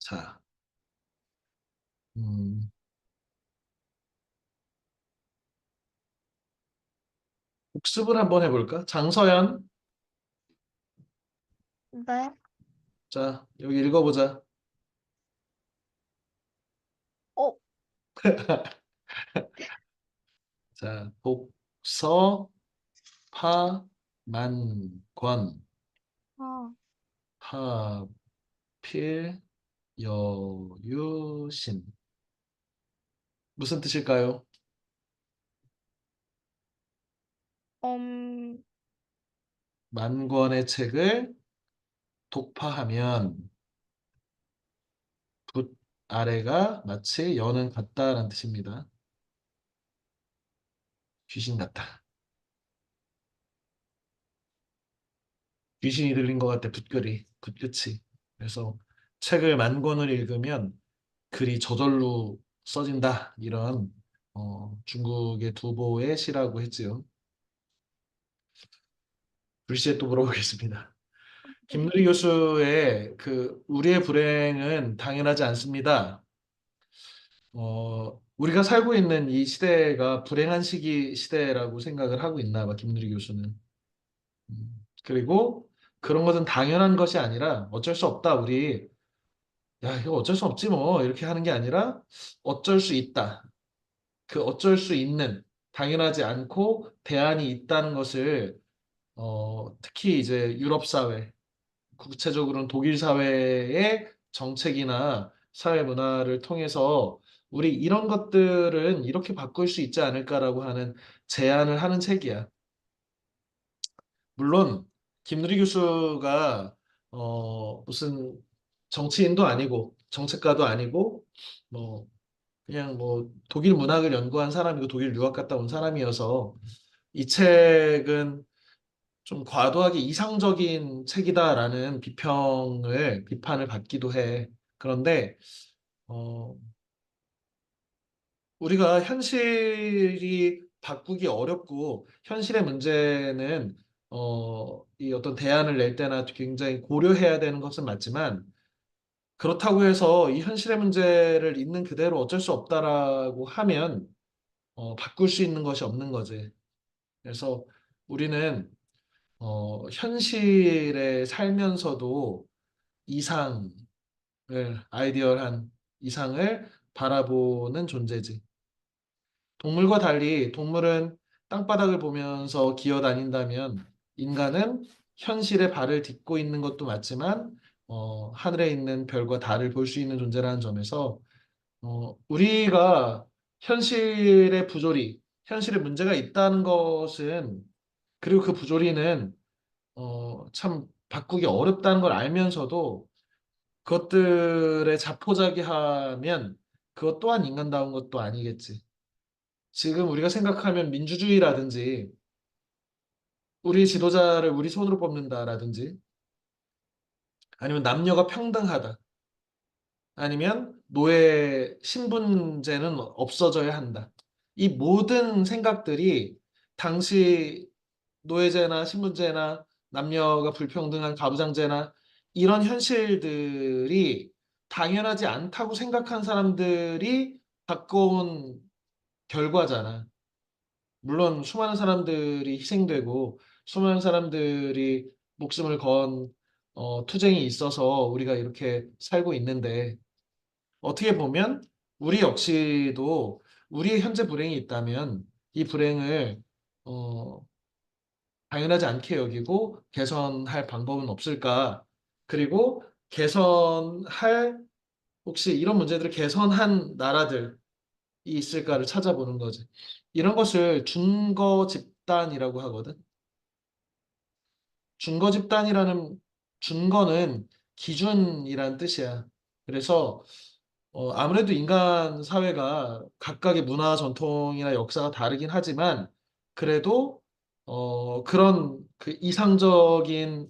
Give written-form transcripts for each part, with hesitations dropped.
자, 음, 복습을 한번 해볼까? 장서연, 네. 자, 여기 읽어보자. 어, 자, 복서, 파, 만, 권, 아, 파, 필, 여, 유, 신. 무슨 뜻일까요? 음, 만 권의 책을 독파하면 붓 아래가 마치 여는 같다라는 뜻입니다. 귀신 같다. 귀신이 들린 것 같아, 붓글이, 붓끝이. 그래서 책을 만 권을 읽으면 글이 저절로 써진다. 이런 중국의 두보의 시라고 했지요. 글씨에 또 물어보겠습니다. 김누리 교수의 그 우리의 불행은 당연하지 않습니다. 우리가 살고 있는 이 시대가 불행한 시대라고 생각을 하고 있나 봐, 김누리 교수는. 그리고 그런 것은 당연한 것이 아니라 어쩔 수 없다. 우리 야, 이거 어쩔 수 없지 뭐 이렇게 하는 게 아니라 어쩔 수 있다. 그 어쩔 수 있는 당연하지 않고 대안이 있다는 것을 특히 이제 유럽 사회, 구체적으로는 독일 사회의 정책이나 사회 문화를 통해서 우리 이런 것들은 이렇게 바꿀 수 있지 않을까라고 하는 제안을 하는 책이야. 물론 김누리 교수가 무슨 정치인도 아니고 정책가도 아니고 뭐 그냥 뭐 독일 문학을 연구한 사람이고 독일 유학 갔다 온 사람이어서 이 책은 좀 과도하게 이상적인 책이다라는 비판을 받기도 해. 그런데 어, 우리가 현실이 바꾸기 어렵고 현실의 문제는 이 어떤 대안을 낼 때나 굉장히 고려해야 되는 것은 맞지만 그렇다고 해서 이 현실의 문제를 있는 그대로 어쩔 수 없다라고 하면 바꿀 수 있는 것이 없는 거지. 그래서 우리는 현실에 살면서도 이상을, 아이디얼한 이상을 바라보는 존재지. 동물과 달리 동물은 땅바닥을 보면서 기어 다닌다면 인간은 현실에 발을 딛고 있는 것도 맞지만 하늘에 있는 별과 달을 볼 수 있는 존재라는 점에서 우리가 현실의 부조리, 현실에 문제가 있다는 것은 그리고 그 부조리는 참 바꾸기 어렵다는 걸 알면서도 그것들에 자포자기하면 그것 또한 인간다운 것도 아니겠지. 지금 우리가 생각하면 민주주의라든지 우리 지도자를 우리 손으로 뽑는다라든지 아니면 남녀가 평등하다 아니면 노예 신분제는 없어져야 한다. 이 모든 생각들이 당시 노예제나 신분제나 남녀가 불평등한 가부장제나 이런 현실들이 당연하지 않다고 생각한 사람들이 바꿔온 결과잖아. 물론 수많은 사람들이 희생되고 수많은 사람들이 목숨을 건 투쟁이 있어서 우리가 이렇게 살고 있는데 어떻게 보면 우리 역시도 우리의 현재 불행이 있다면 이 불행을 어, 당연하지 않게 여기고 개선할 방법은 없을까? 그리고 개선할 혹시 이런 문제들을 개선한 나라들이 있을까를 찾아보는 거지. 이런 것을 준거 집단이라고 하거든. 준거 집단이라는 준거는 기준이란 뜻이야. 그래서 아무래도 인간 사회가 각각의 문화 전통이나 역사가 다르긴 하지만 그래도 그런 그 이상적인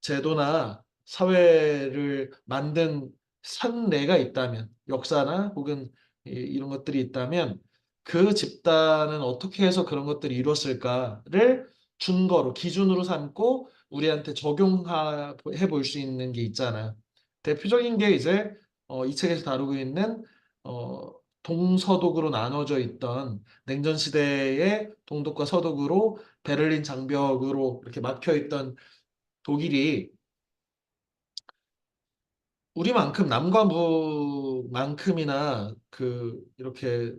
제도나 사회를 만든 선례가 있다면 역사나 혹은 이런 것들이 있다면 그 집단은 어떻게 해서 그런 것들이 이뤘을까를 준거로 기준으로 삼고 우리한테 적용해 볼 수 있는 게 있잖아. 대표적인 게 이제 이 책에서 다루고 있는 어, 동서독으로 나눠져 있던 냉전 시대의 동독과 서독으로 베를린 장벽으로 이렇게 막혀 있던 독일이 우리만큼 남과 북만큼이나 그 이렇게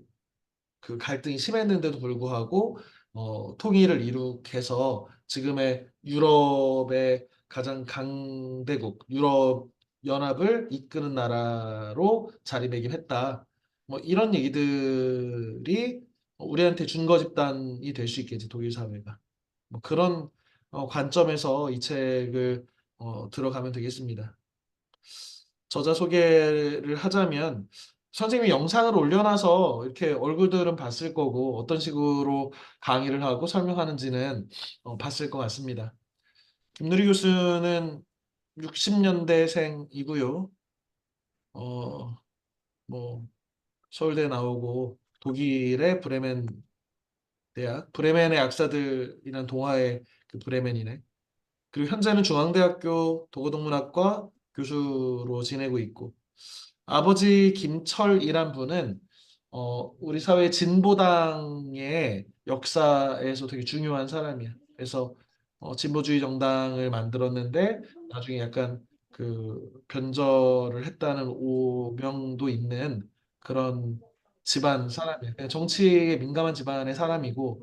그 갈등이 심했는데도 불구하고 통일을 이룩해서 지금의 유럽의 가장 강대국, 유럽 연합을 이끄는 나라로 자리매김했다. 뭐 이런 얘기들이 우리한테 준거 집단이 될 수 있겠지, 독일 사회가. 뭐 그런 관점에서 이 책을 들어가면 되겠습니다. 저자 소개를 하자면 선생님이 영상을 올려놔서 이렇게 얼굴들은 봤을 거고 어떤 식으로 강의를 하고 설명하는지는 봤을 것 같습니다. 김누리 교수는 60년대생이고요. 어, 뭐 서울대 나오고 독일의 브레멘 대학, 브레멘의 약사들이란 동화의 그 브레멘이네. 그리고 현재는 중앙대학교 도고동문학과 교수로 지내고 있고 아버지 김철이란 분은 우리 사회 진보당의 역사에서 되게 중요한 사람이야. 그래서 진보주의 정당을 만들었는데 나중에 약간 그 변절을 했다는 오명도 있는 그런 집안 사람이야. 그냥 정치에 민감한 집안의 사람이고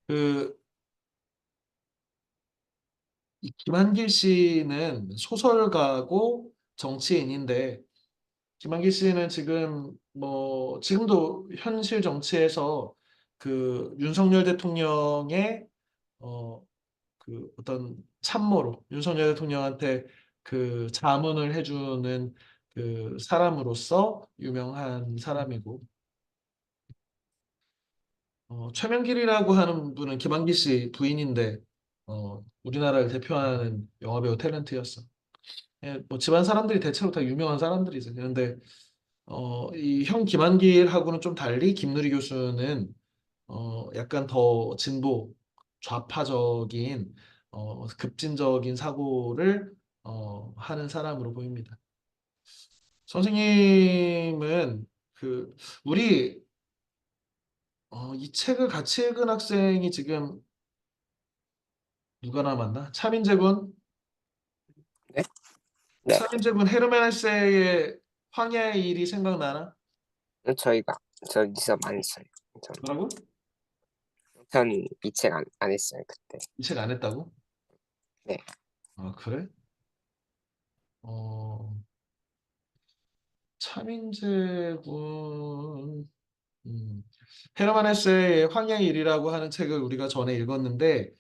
그 이 김한길 씨는 소설가고 정치인인데 김한길 씨는 지금 뭐 지금도 현실 정치에서 그 윤석열 대통령의 어 그 어떤 참모로 윤석열 대통령한테 그 자문을 해주는 그 사람으로서 유명한 사람이고 최명길이라고 하는 분은 김한길 씨 부인인데 우리나라를 대표하는 영화배우 탤런트였어. 예, 뭐 집안 사람들이 대체로 다 유명한 사람들이죠. 그런데 이 형 김한길하고는 좀 달리 김누리 교수는 약간 더 진보 좌파적인 급진적인 사고를 하는 사람으로 보입니다. 선생님은 그 우리 이 책을 같이 읽은 학생이 지금 누가 남았나? 차민재군. 네? 네. 차민재군 헤르멘 헤세의 황야의 일이 생각나나? 저희가 저기서 안 했어요. 뭐라고? 전 이 책 안 했어요 그때. 이 책 안 했다고? 네. 아, 그래? 어, 차민재군, 헤르만 헤세의 황야의 일이라고 하는 책을 우리가 전에 읽었는데,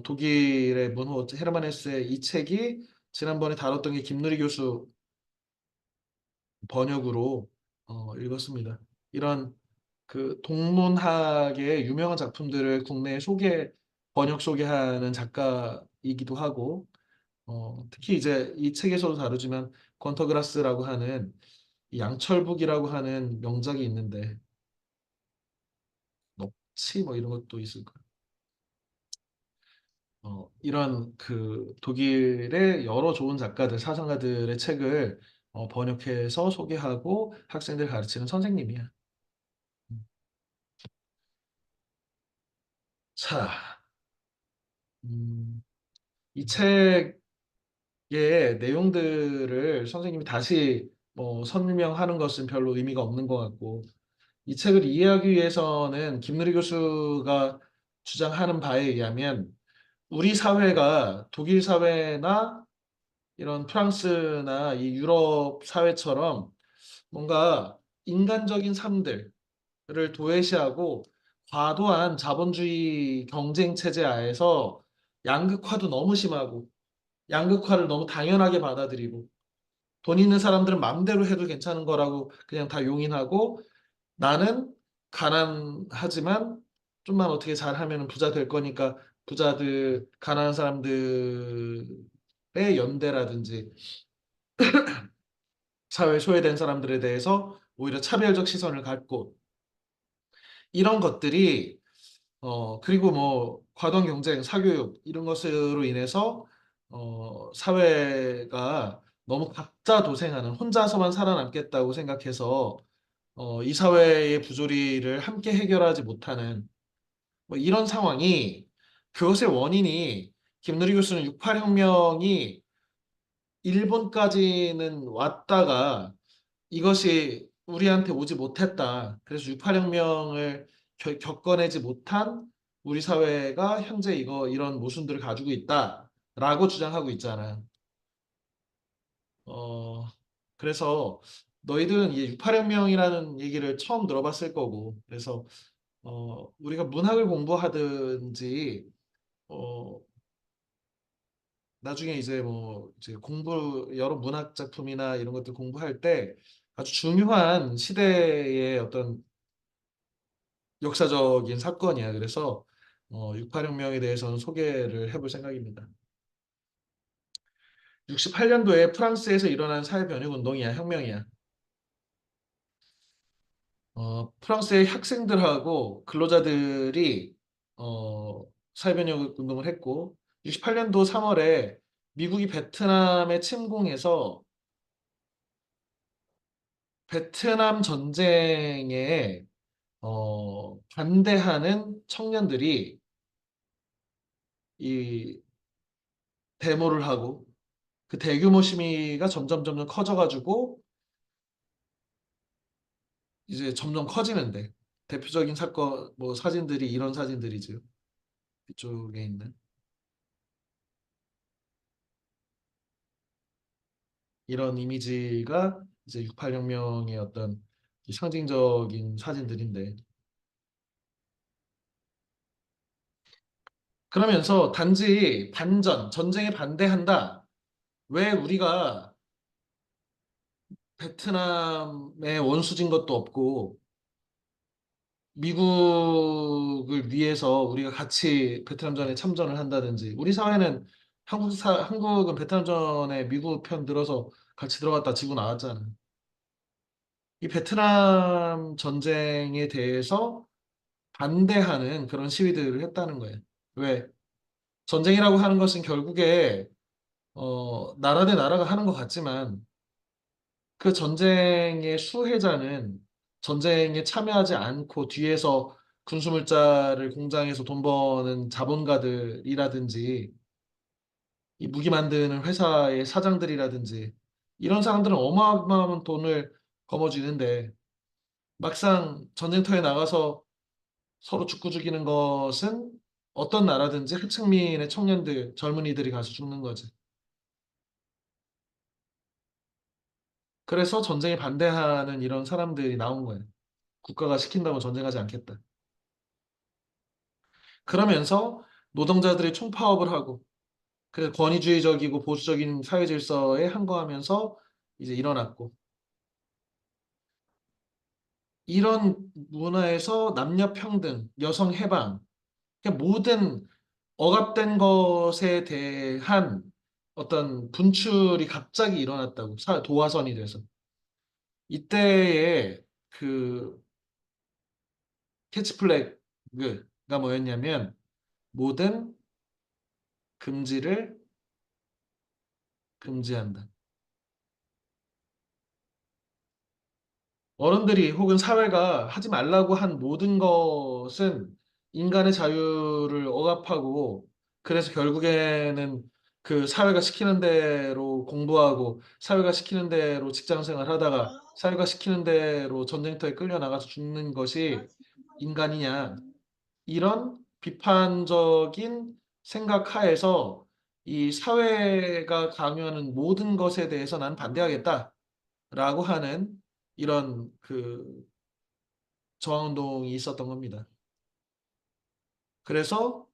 독일의 문호 헤르만 헤세의 이 책이 지난번에 다뤘던 게 김누리 교수 번역으로 읽었습니다. 이런 그 동문학의 유명한 작품들을 국내에 번역 소개하는 작가이기도 하고, 특히 이제 이 책에서도 다루지만 권터그라스라고 하는 이 양철북이라고 하는 명작이 있는데 넋이 뭐 이런 것도 있을 거예요. 이런 그 독일의 여러 좋은 작가들, 사상가들의 책을 번역해서 소개하고 학생들 가르치는 선생님이야. 음. 자, 이 책의 내용들을 선생님이 다시 뭐 설명하는 것은 별로 의미가 없는 것 같고 이 책을 이해하기 위해서는 김누리 교수가 주장하는 바에 의하면 우리 사회가 독일 사회나 이런 프랑스나 이 유럽 사회처럼 뭔가 인간적인 삶들을 도외시하고 과도한 자본주의 경쟁 체제 하에서 양극화도 너무 심하고 양극화를 너무 당연하게 받아들이고 돈 있는 사람들은 마음대로 해도 괜찮은 거라고 그냥 다 용인하고 나는 가난하지만 좀만 어떻게 잘하면 부자 될 거니까 부자들, 가난한 사람들의 연대라든지 사회 소외된 사람들에 대해서 오히려 차별적 시선을 갖고 이런 것들이 그리고 뭐 과도한 경쟁, 사교육 이런 것으로 인해서 사회가 너무 각자 도생하는 혼자서만 살아남겠다고 생각해서 이 사회의 부조리를 함께 해결하지 못하는 뭐 이런 상황이 그것의 원인이 김누리 교수는 68혁명이 일본까지는 왔다가 이것이 우리한테 오지 못했다. 그래서 68혁명을 겪어내지 못한 우리 사회가 현재 이런 모순들을 가지고 있다라고 주장하고 있잖아. 어, 그래서 너희들은 이 68혁명이라는 얘기를 처음 들어봤을 거고, 그래서 우리가 문학을 공부하든지 어, 나중에 이제 뭐 이제 여러 문학 작품이나 이런 것들 공부할 때 아주 중요한 시대의 어떤 역사적인 사건이야. 그래서 68혁명에 대해서는 소개를 해볼 생각입니다. 68년도에 프랑스에서 일어난 사회변혁 운동이야, 혁명이야. 프랑스의 학생들하고 근로자들이 사회변혁 운동을 했고, 68년도 3월에 미국이 베트남에 침공해서 베트남 전쟁에 반대하는 청년들이 이 데모를 하고 그 대규모 시위가 점점 커져가지고 이제 점점 커지는데 대표적인 사건 뭐 사진들이 이런 사진들이죠. 이쪽에 있는 이런 이미지가 이제 68혁명의 어떤 이 상징적인 사진들인데 그러면서 단지 전쟁에 반대한다. 왜 우리가 베트남의 원수진 것도 없고 미국을 위해서 우리가 같이 베트남전에 참전을 한다든지 우리 사회는 한국은 베트남전에 미국 편 들어서 같이 들어갔다 지고 나왔잖아. 이 베트남 전쟁에 대해서 반대하는 그런 시위들을 했다는 거예요. 왜? 전쟁이라고 하는 것은 결국에 나라 대 나라가 하는 것 같지만 그 전쟁의 수혜자는 전쟁에 참여하지 않고 뒤에서 군수물자를 공장에서 돈 버는 자본가들이라든지 이 무기 만드는 회사의 사장들이라든지 이런 사람들은 어마어마한 돈을 거머쥐는데 막상 전쟁터에 나가서 서로 죽고 죽이는 것은 어떤 나라든지 하층민의 청년들, 젊은이들이 가서 죽는 거지. 그래서 전쟁에 반대하는 이런 사람들이 나온 거예요. 국가가 시킨다고 전쟁하지 않겠다. 그러면서 노동자들이 총파업을 하고 그 권위주의적이고 보수적인 사회 질서에 항거하면서 이제 일어났고 이런 문화에서 남녀 평등, 여성 해방, 그러니까 모든 억압된 것에 대한 어떤 분출이 갑자기 일어났다고 도화선이 돼서 이때의 그 캐치플래그가 뭐였냐면 모든 금지를 금지한다. 어른들이 혹은 사회가 하지 말라고 한 모든 것은 인간의 자유를 억압하고 그래서 결국에는 그 사회가 시키는 대로 공부하고 사회가 시키는 대로 직장 생활 하다가 사회가 시키는 대로 전쟁터에 끌려 나가서 죽는 것이 인간이냐 이런 비판적인 생각 하에서 이 사회가 강요하는 모든 것에 대해서 난 반대하겠다라고 하는 이런 그 저항운동이 있었던 겁니다. 그래서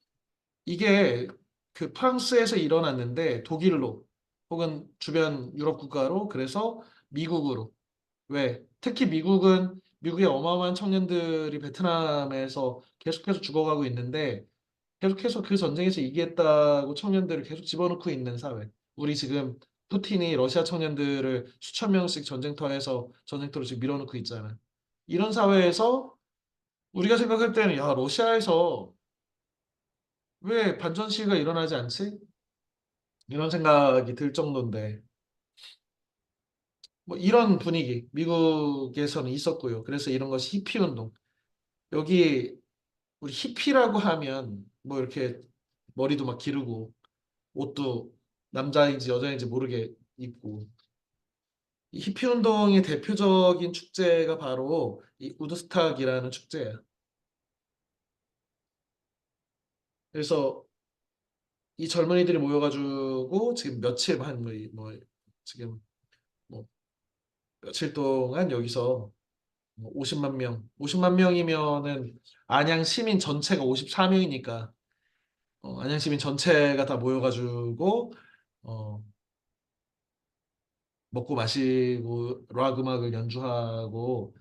이게 그 프랑스에서 일어났는데 독일로 혹은 주변 유럽 국가로 그래서 미국으로 왜? 특히 미국의 어마어마한 청년들이 베트남에서 계속해서 죽어가고 있는데 계속해서 그 전쟁에서 이기겠다고 청년들을 계속 집어넣고 있는 사회. 우리 지금 푸틴이 러시아 청년들을 수천 명씩 전쟁터로 지금 밀어넣고 있잖아. 이런 사회에서 우리가 생각할 때는 야, 러시아에서 왜 반전 시위가 일어나지 않지? 이런 생각이 들 정도인데 뭐 이런 분위기 미국에서는 있었고요. 그래서 이런 것이 히피 운동. 여기 우리 히피라고 하면 뭐 이렇게 머리도 막 기르고 옷도 남자인지 여자인지 모르게 입고 이 히피 운동의 대표적인 축제가 바로 이 우드스탁이라는 축제예요. 그래서 이 젊은이들이 모여가지고 지금 며칠 뭐 지금 뭐 며칠 동안 여기서 뭐 50만 명이면은 안양 시민 전체가 54명이니까 안양 시민 전체가 다 모여가지고 어, 먹고 마시고 락 음악을 연주하고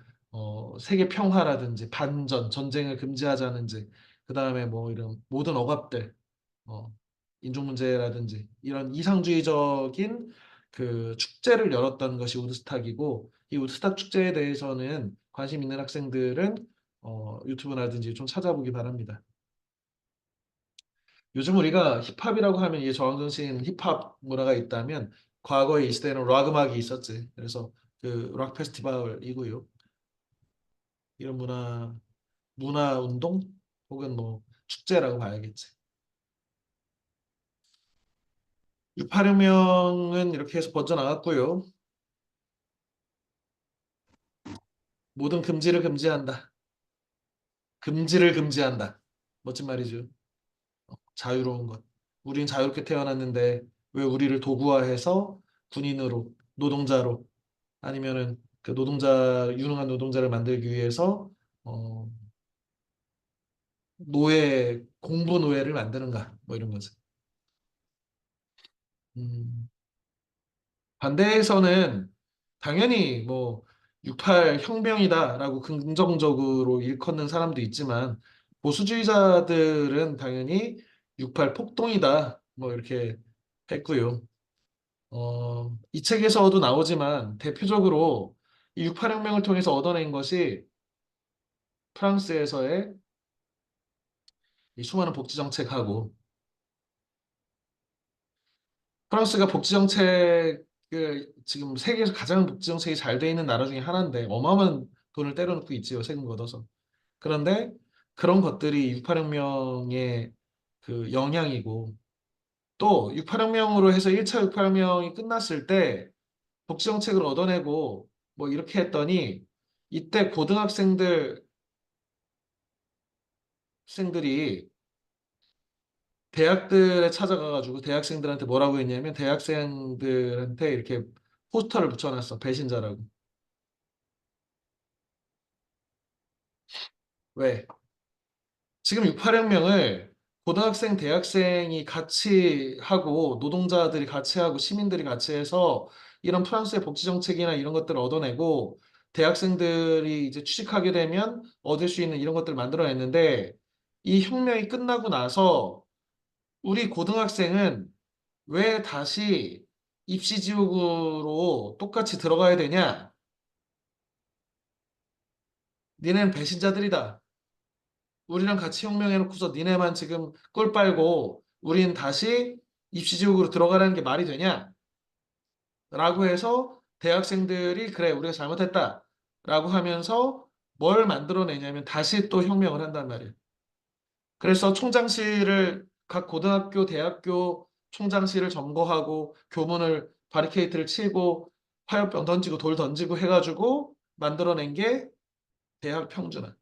세계 평화라든지 반전, 전쟁을 금지하자는지 그다음에 뭐 이런 모든 억압들 어, 인종 문제라든지 이런 이상주의적인 그 축제를 열었던 것이 우드스탁이고 이 우드스탁 축제에 대해서는 관심 있는 학생들은 유튜브라든지 좀 찾아보기 바랍니다. 요즘 우리가 힙합이라고 하면 이게 저항정신 힙합 문화가 있다면 과거에 이 시대에는 락 음악이 있었지. 그래서 그 락 페스티벌이고요. 이런 문화 운동 혹은 뭐 축제라고 봐야겠지. 686명은 이렇게 해서 번져나갔고요. 모든 금지를 금지한다. 금지를 금지한다. 멋진 말이죠. 자유로운 것. 우린 자유롭게 태어났는데 왜 우리를 도구화해서 군인으로, 노동자로 아니면은 그 유능한 노동자를 만들기 위해서 어, 공부 노예를 만드는가? 뭐 이런 거지. 음, 반대에서는 당연히 뭐 68 혁명이다라고 긍정적으로 일컫는 사람도 있지만 보수주의자들은 당연히 68 폭동이다 뭐 이렇게 했고요. 이 책에서도 나오지만 대표적으로 이 68 혁명을 통해서 얻어낸 것이 프랑스에서의 이 수많은 복지 정책하고 프랑스가 복지 정책을 지금 세계에서 가장 복지 정책이 잘 돼 있는 나라 중에 하나인데 어마어마한 돈을 때려놓고 있지요. 세금 걷어서. 그런데 그런 것들이 68혁명의 그 영향이고 또 68혁명으로 해서 1차 68혁명이 끝났을 때 복지 정책을 얻어내고 뭐 이렇게 했더니 이때 학생들이 대학들에 찾아가가지고 대학생들한테 뭐라고 했냐면 대학생들한테 이렇게 포스터를 붙여놨어. 배신자라고. 왜? 지금 68혁명을 고등학생, 대학생이 같이 하고 노동자들이 같이 하고 시민들이 같이 해서 이런 프랑스의 복지 정책이나 이런 것들을 얻어내고 대학생들이 이제 취직하게 되면 얻을 수 있는 이런 것들을 만들어냈는데 이 혁명이 끝나고 나서 우리 고등학생은 왜 다시 입시 지옥으로 똑같이 들어가야 되냐? 니네는 배신자들이다. 우리랑 같이 혁명해놓고서 니네만 지금 꿀 빨고 우린 다시 입시 지옥으로 들어가라는 게 말이 되냐? 라고 해서 대학생들이 그래 우리가 잘못했다 라고 하면서 뭘 만들어내냐면 다시 또 혁명을 한단 말이에요. 그래서 각 고등학교, 대학교 총장실을 점거하고 교문을 바리케이트를 치고 화염병 던지고 돌 던지고 해가지고 만들어낸 게 대학 평준화.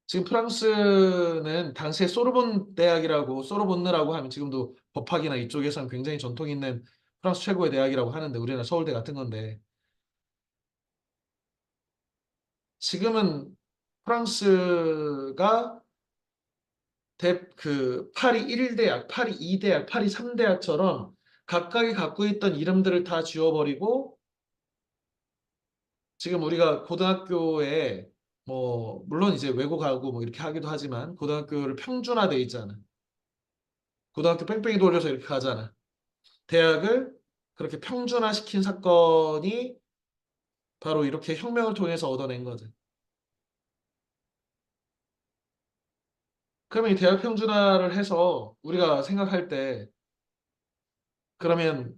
지금 프랑스는 당시에 소르본 대학이라고 소르본느라고 하면 지금도 법학이나 이쪽에서는 굉장히 전통 있는 프랑스 최고의 대학이라고 하는데 우리나라 서울대 같은 건데 지금은 프랑스가 파리 1대학, 파리 2대학, 파리 3대학처럼 각각이 갖고 있던 이름들을 다 지워버리고 지금 우리가 고등학교에 뭐 물론 이제 외고가고 뭐 이렇게 하기도 하지만 고등학교를 평준화돼 있잖아. 고등학교 뺑뺑이 돌려서 이렇게 가잖아. 대학을 그렇게 평준화시킨 사건이 바로 이렇게 혁명을 통해서 얻어낸 거지. 그러면 이 대학 평준화를 해서 우리가 생각할 때 그러면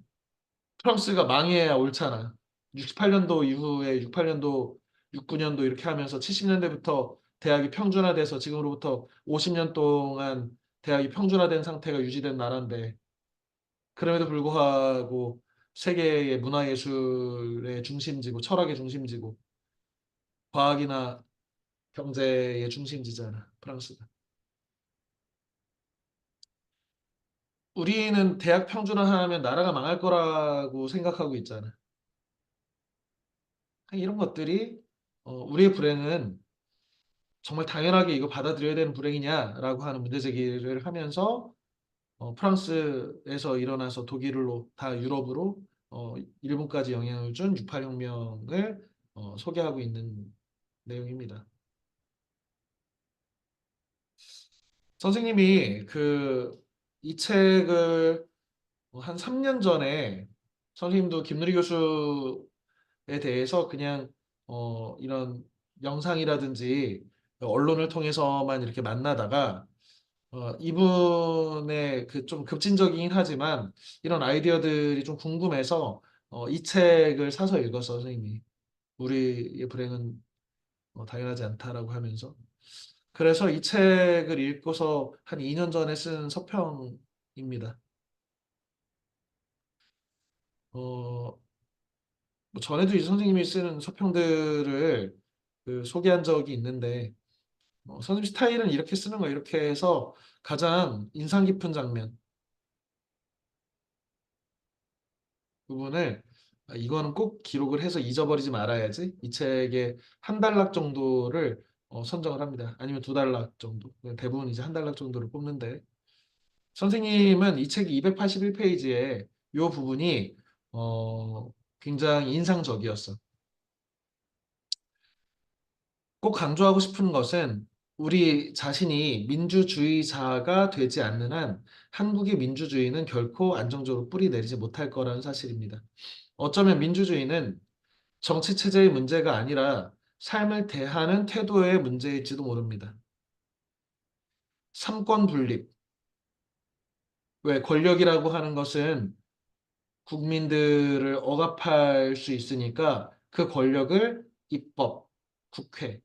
프랑스가 망해야 옳잖아. 68년도 이후에 68년도, 69년도 이렇게 하면서 70년대부터 대학이 평준화돼서 지금으로부터 50년 동안 대학이 평준화된 상태가 유지된 나라인데 그럼에도 불구하고 세계의 문화예술의 중심지고 철학의 중심지고 과학이나 경제의 중심지잖아, 프랑스가. 우리는 대학 평준화하면 나라가 망할 거라고 생각하고 있잖아. 이런 것들이 우리의 불행은 정말 당연하게 이거 받아들여야 되는 불행이냐라고 하는 문제 제기를 하면서 프랑스에서 일어나서 독일로 다 유럽으로 일본까지 영향을 준 68혁명을 소개하고 있는 내용입니다. 선생님이 이 책을 한 3년 전에 선생님도 김누리 교수에 대해서 그냥 이런 영상이라든지 언론을 통해서만 이렇게 만나다가 이분의 그 좀 급진적이긴 하지만 이런 아이디어들이 좀 궁금해서 이 책을 사서 읽었어, 선생님이. 우리의 불행은 당연하지 않다라고 하면서. 그래서 이 책을 읽고서 한 2년 전에 쓴 서평입니다. 어, 뭐 전에도 이 선생님이 쓰는 서평들을 소개한 적이 있는데 선생님 스타일은 이렇게 쓰는 거 이렇게 해서 가장 인상 깊은 장면 부분을 이거는 꼭 기록을 해서 잊어버리지 말아야지. 이 책의 한 단락 정도를 선정을 합니다. 아니면 두 단락 정도. 대부분 이제 한 단락 정도를 뽑는데 선생님은 이 책이 281페이지에 이 부분이 굉장히 인상적이었어. 꼭 강조하고 싶은 것은 우리 자신이 민주주의자가 되지 않는 한 한국의 민주주의는 결코 안정적으로 뿌리 내리지 못할 거라는 사실입니다. 어쩌면 민주주의는 정치 체제의 문제가 아니라 삶을 대하는 태도의 문제일지도 모릅니다. 삼권 분립. 왜 권력이라고 하는 것은 국민들을 억압할 수 있으니까 그 권력을 입법, 국회,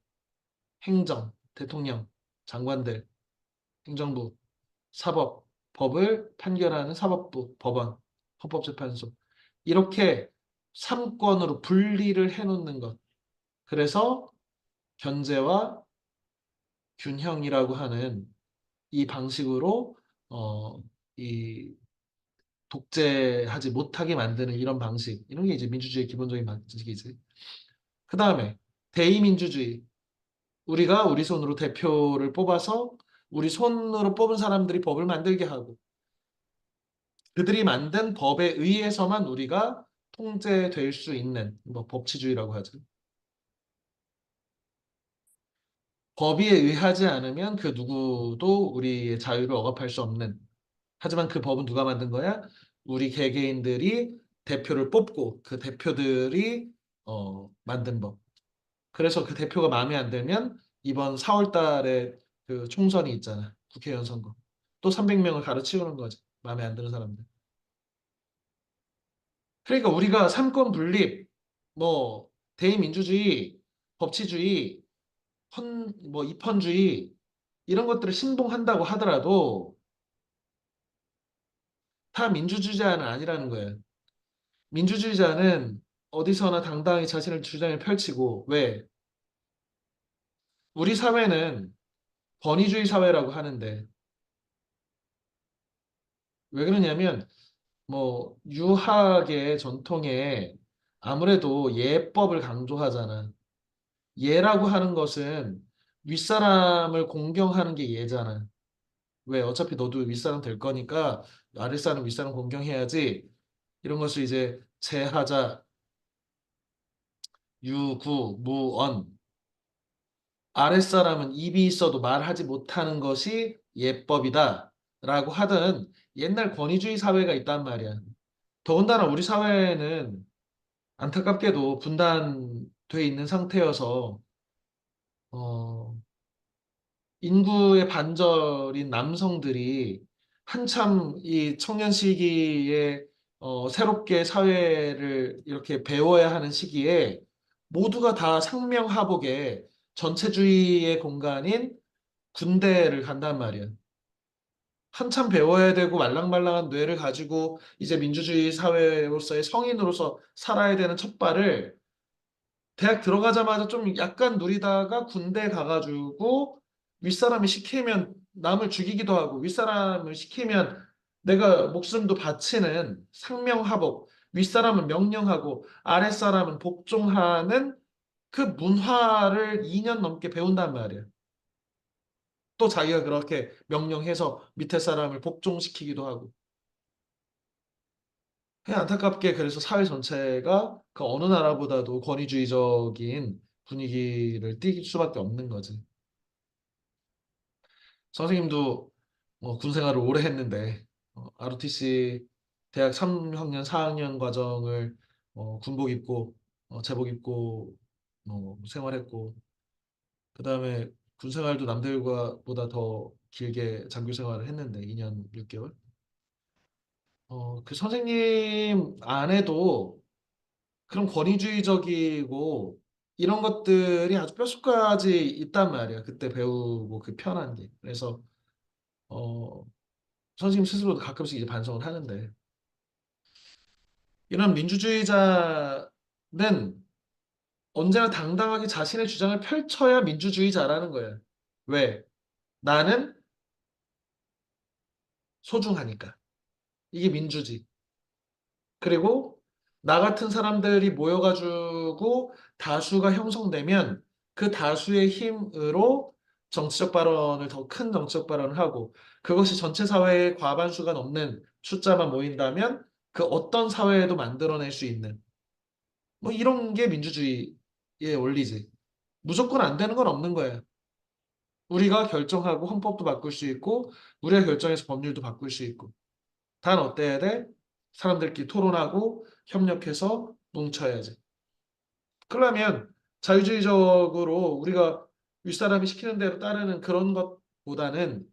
행정, 대통령, 장관들, 행정부, 사법, 법을 판결하는 사법부, 법원, 헌법재판소 이렇게 삼권으로 분리를 해놓는 것. 그래서 견제와 균형이라고 하는 이 방식으로 어, 이 독재하지 못하게 만드는 이런 방식 이런 게 이제 민주주의의 기본적인 방식이지. 그 다음에 대의민주주의 우리가 우리 손으로 대표를 뽑아서 우리 손으로 뽑은 사람들이 법을 만들게 하고 그들이 만든 법에 의해서만 우리가 통제될 수 있는 뭐 법치주의라고 하죠. 법에 의하지 않으면 그 누구도 우리의 자유를 억압할 수 없는 하지만 그 법은 누가 만든 거야? 우리 개개인들이 대표를 뽑고 그 대표들이 만든 법. 그래서 그 대표가 마음에 안 들면 이번 4월 달에 그 총선이 있잖아. 국회의원 선거. 또 300명을 가르치우는 거지. 마음에 안 드는 사람들. 그러니까 우리가 삼권 분립, 뭐 대의민주주의, 법치주의, 뭐 입헌주의 이런 것들을 신봉한다고 하더라도 다 민주주의자는 아니라는 거예요. 민주주의자는 어디서나 당당히 자신의 주장을 펼치고 왜? 우리 사회는 권위주의 사회라고 하는데 왜 그러냐면 뭐 유학의 전통에 아무래도 예법을 강조하잖아. 예라고 하는 것은 윗사람을 공경하는 게 예잖아. 왜? 어차피 너도 윗사람 될 거니까 아랫사람 윗사람 공경해야지. 이런 것을 이제 제하자, 유구, 무언 아랫사람은 입이 있어도 말하지 못하는 것이 예법이다 라고 하던 옛날 권위주의 사회가 있단 말이야. 더군다나 우리 사회는 안타깝게도 분단돼 있는 상태여서 어, 인구의 반절인 남성들이 한참 이 청년 시기에 새롭게 사회를 이렇게 배워야 하는 시기에 모두가 다 상명하복의 전체주의의 공간인 군대를 간단 말이야. 한참 배워야 되고 말랑말랑한 뇌를 가지고 이제 민주주의 사회로서의 성인으로서 살아야 되는 첫발을 대학 들어가자마자 좀 약간 누리다가 군대 가가지고 윗사람이 시키면 남을 죽이기도 하고 윗사람을 시키면 내가 목숨도 바치는 상명하복, 윗사람은 명령하고 아랫사람은 복종하는 그 문화를 2년 넘게 배운단 말이야. 또 자기가 그렇게 명령해서 밑에 사람을 복종시키기도 하고. 그냥 안타깝게 그래서 사회 전체가 그 어느 나라보다도 권위주의적인 분위기를 띌 수밖에 없는 거지. 선생님도 군 생활을 오래 했는데 ROTC 대학 3학년, 4학년 과정을 군복 입고 제복 입고 생활했고 그 다음에 군 생활도 남들과 보다 더 길게 장교 생활을 했는데 2년 6개월. 그 선생님 안에도 그런 권위주의적이고 이런 것들이 아주 뼛속까지 있단 말이야. 그때 배우고 그 편한 게. 그래서 어, 선생님 스스로도 가끔씩 이제 반성을 하는데 이런 민주주의자는 언제나 당당하게 자신의 주장을 펼쳐야 민주주의자라는 거야. 왜? 나는 소중하니까. 이게 민주지. 그리고 나 같은 사람들이 모여가지고 다수가 형성되면 그 다수의 힘으로 정치적 발언을 더 큰 정치적 발언을 하고 그것이 전체 사회의 과반수가 넘는 숫자만 모인다면 그 어떤 사회에도 만들어낼 수 있는 뭐 이런 게 민주주의의 원리지. 무조건 안 되는 건 없는 거예요. 우리가 결정하고 헌법도 바꿀 수 있고 우리가 결정해서 법률도 바꿀 수 있고 단 어때야 돼? 사람들끼리 토론하고 협력해서 뭉쳐야지. 그러면 자유주의적으로 우리가 윗사람이 시키는 대로 따르는 그런 것보다는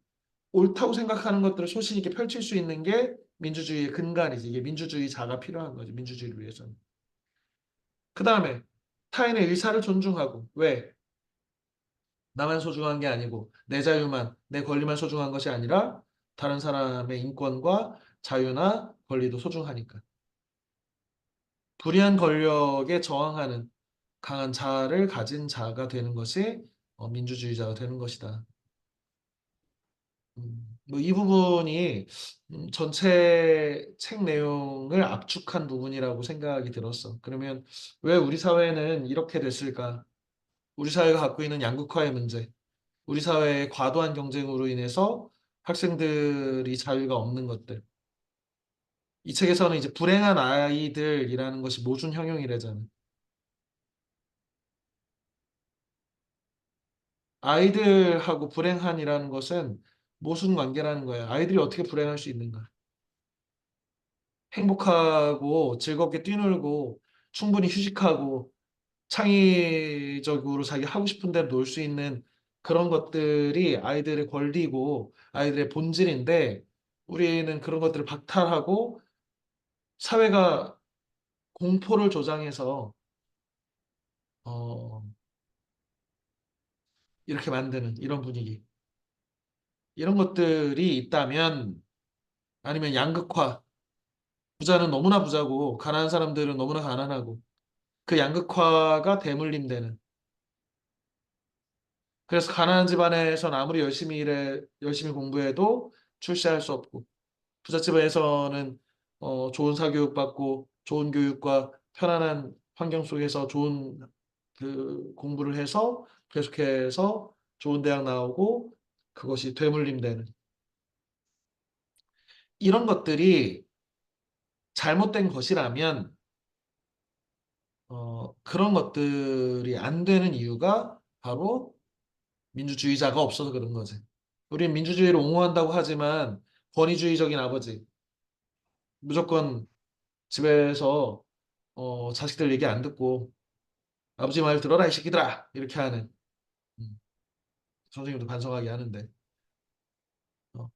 옳다고 생각하는 것들을 소신 있게 펼칠 수 있는 게 민주주의의 근간이지. 이게 민주주의자가 필요한 거지. 민주주의를 위해서는. 그 다음에 타인의 의사를 존중하고 왜? 나만 소중한 게 아니고 내 자유만, 내 권리만 소중한 것이 아니라 다른 사람의 인권과 자유나 권리도 소중하니까. 불의한 권력에 저항하는 강한 자아를 가진 자가 되는 것이 민주주의자가 되는 것이다. 뭐이 부분이 전체 책 내용을 압축한 부분이라고 생각이 들었어. 그러면 왜 우리 사회는 이렇게 됐을까? 우리 사회가 갖고 있는 양극화의 문제, 우리 사회의 과도한 경쟁으로 인해서 학생들이 자유가 없는 것들. 이 책에서는 이제 불행한 아이들이라는 것이 모순 형용이래잖아. 아이들하고 불행한이라는 것은 모순 관계라는 거야. 아이들이 어떻게 불행할 수 있는가? 행복하고 즐겁게 뛰놀고 충분히 휴식하고 창의적으로 자기 하고 싶은 대로 놀 수 있는 그런 것들이 아이들의 권리고 아이들의 본질인데 우리는 그런 것들을 박탈하고 사회가 공포를 조장해서 어, 이렇게 만드는 이런 분위기. 이런 것들이 있다면 아니면 양극화 부자는 너무나 부자고 가난한 사람들은 너무나 가난하고 그 양극화가 대물림되는 그래서 가난한 집안에서는 아무리 열심히 일해 열심히 공부해도 출세할 수 없고 부잣집에서는 좋은 사교육 받고 좋은 교육과 편안한 환경 속에서 좋은 그 공부를 해서 계속해서 좋은 대학 나오고 그것이 되물림되는 이런 것들이 잘못된 것이라면 그런 것들이 안 되는 이유가 바로 민주주의자가 없어서 그런 거지. 우린 민주주의를 옹호한다고 하지만 권위주의적인 아버지, 무조건 집에서 자식들 얘기 안 듣고 아버지 말 들어라 이 새끼들아 이렇게 하는 음, 선생님도 반성하게 하는데 어,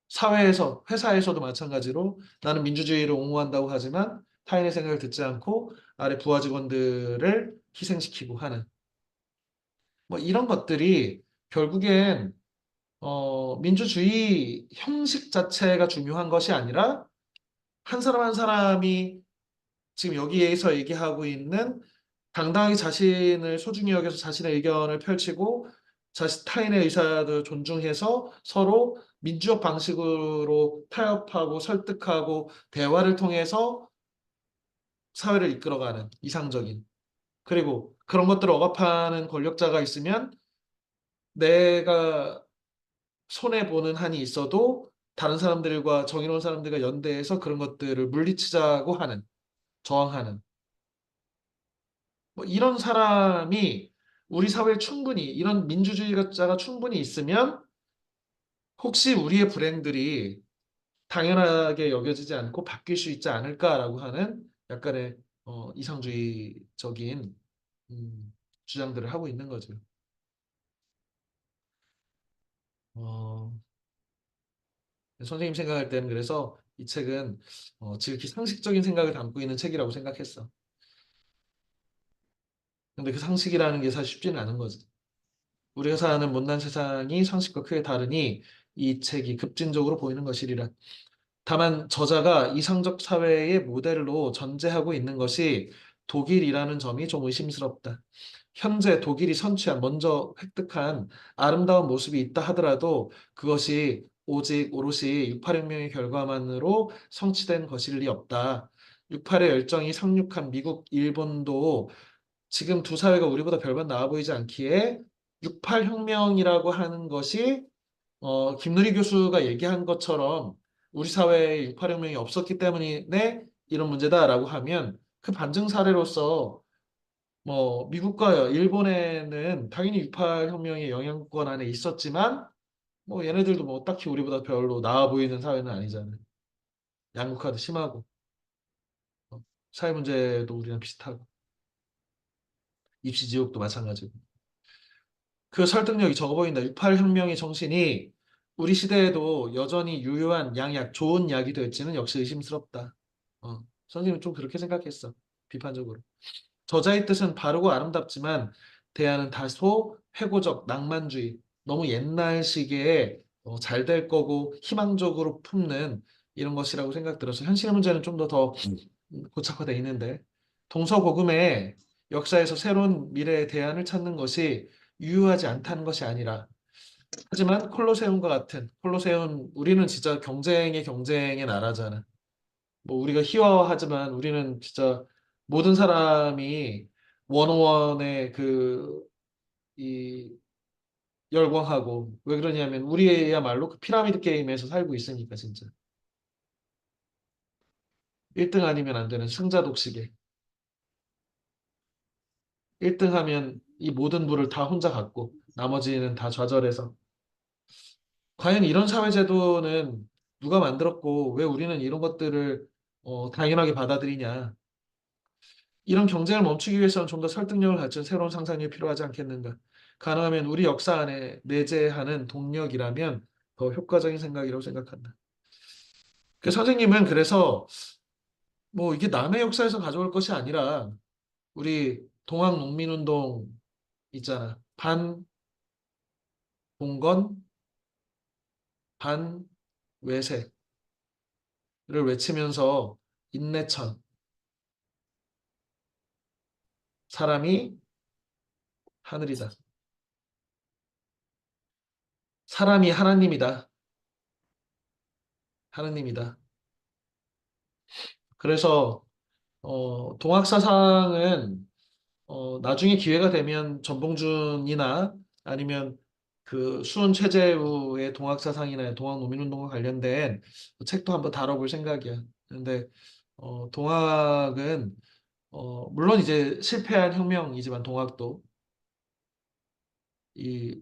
사회에서 회사에서도 마찬가지로 나는 민주주의를 옹호한다고 하지만 타인의 생각을 듣지 않고 아래 부하 직원들을 희생시키고 하는 뭐 이런 것들이 결국엔 민주주의 형식 자체가 중요한 것이 아니라 한 사람 한 사람이 지금 여기에서 얘기하고 있는 당당하게 자신을 소중히 여겨서 자신의 의견을 펼치고 타인의 의사도 존중해서 서로 민주적 방식으로 타협하고 설득하고 대화를 통해서 사회를 이끌어가는 이상적인 그리고 그런 것들을 억압하는 권력자가 있으면 내가 손해보는 한이 있어도 다른 사람들과 정의로운 사람들과 연대해서 그런 것들을 물리치자고 하는 저항하는 뭐 이런 사람이 우리 사회에 충분히 이런 민주주의자가 충분히 있으면 혹시 우리의 불행들이 당연하게 여겨지지 않고 바뀔 수 있지 않을까라고 하는 약간의 이상주의적인 음, 주장들을 하고 있는 거죠. 어, 선생님 생각할 때는 그래서 이 책은 지극히 상식적인 생각을 담고 있는 책이라고 생각했어. 근데 그 상식이라는 게 사실 쉽지는 않은 거지. 우리가 사는 못난 세상이 상식과 크게 다르니 이 책이 급진적으로 보이는 것이리라. 다만 저자가 이상적 사회의 모델로 전제하고 있는 것이 독일이라는 점이 좀 의심스럽다. 현재 독일이 선취한 먼저 획득한 아름다운 모습이 있다 하더라도 그것이 오직 오롯이 68혁명의 결과만으로 성취된 것일 리 없다. 68의 열정이 상륙한 미국, 일본도 지금 두 사회가 우리보다 별반 나아 보이지 않기에 68혁명이라고 하는 것이 김누리 교수가 얘기한 것처럼 우리 사회에 68혁명이 없었기 때문에 이런 문제다라고 하면 그 반증 사례로서 뭐 미국과 일본에는 당연히 68혁명의 영향권 안에 있었지만 뭐 얘네들도 뭐 딱히 우리보다 별로 나아 보이는 사회는 아니잖아요. 양극화도 심하고 어, 사회 문제도 우리랑 비슷하고 입시 지옥도 마찬가지고 그 설득력이 적어 보인다. 68혁명의 정신이 우리 시대에도 여전히 유효한 양약, 좋은 약이 될지는 역시 의심스럽다. 선생님은 좀 그렇게 생각했어. 비판적으로. 저자의 뜻은 바르고 아름답지만 대안은 다소 회고적, 낭만주의, 너무 옛날식의 잘 될 거고 희망적으로 품는 이런 것이라고 생각 들어서 현실 문제는 좀 더 고착화되어 있는데 동서고금의 역사에서 새로운 미래의 대안을 찾는 것이 유효하지 않다는 것이 아니라 하지만 콜로세움과 같은 콜로세움 우리는 진짜 경쟁의 나라잖아. 뭐 우리가 희화화하지만 우리는 진짜 모든 사람이 원어원의 이 열광하고 왜 그러냐면 우리야말로 그 피라미드 게임에서 살고 있으니까 진짜 1등 아니면 안 되는 승자 독식에 1등 하면 이 모든 부를 다 혼자 갖고 나머지는 다 좌절해서 과연 이런 사회제도는 누가 만들었고 왜 우리는 이런 것들을 당연하게 받아들이냐. 이런 경쟁을 멈추기 위해서는 좀 더 설득력을 갖춘 새로운 상상력이 필요하지 않겠는가. 가능하면 우리 역사 안에 내재하는 동력이라면 더 효과적인 생각이라고 생각한다. 그 선생님은 그래서 뭐 이게 남의 역사에서 가져올 것이 아니라 우리 동학농민운동 있잖아. 반봉건, 반외세를 외치면서 인내천, 사람이 하늘이다. 사람이 하나님이다. 하느님이다. 그래서 동학사상은 나중에 기회가 되면 전봉준이나 아니면 그 수은 최재우의 동학사상이나 동학노민운동과 관련된 책도 한번 다뤄볼 생각이야. 근데 동학은 물론 이제 실패한 혁명이지만 동학도 이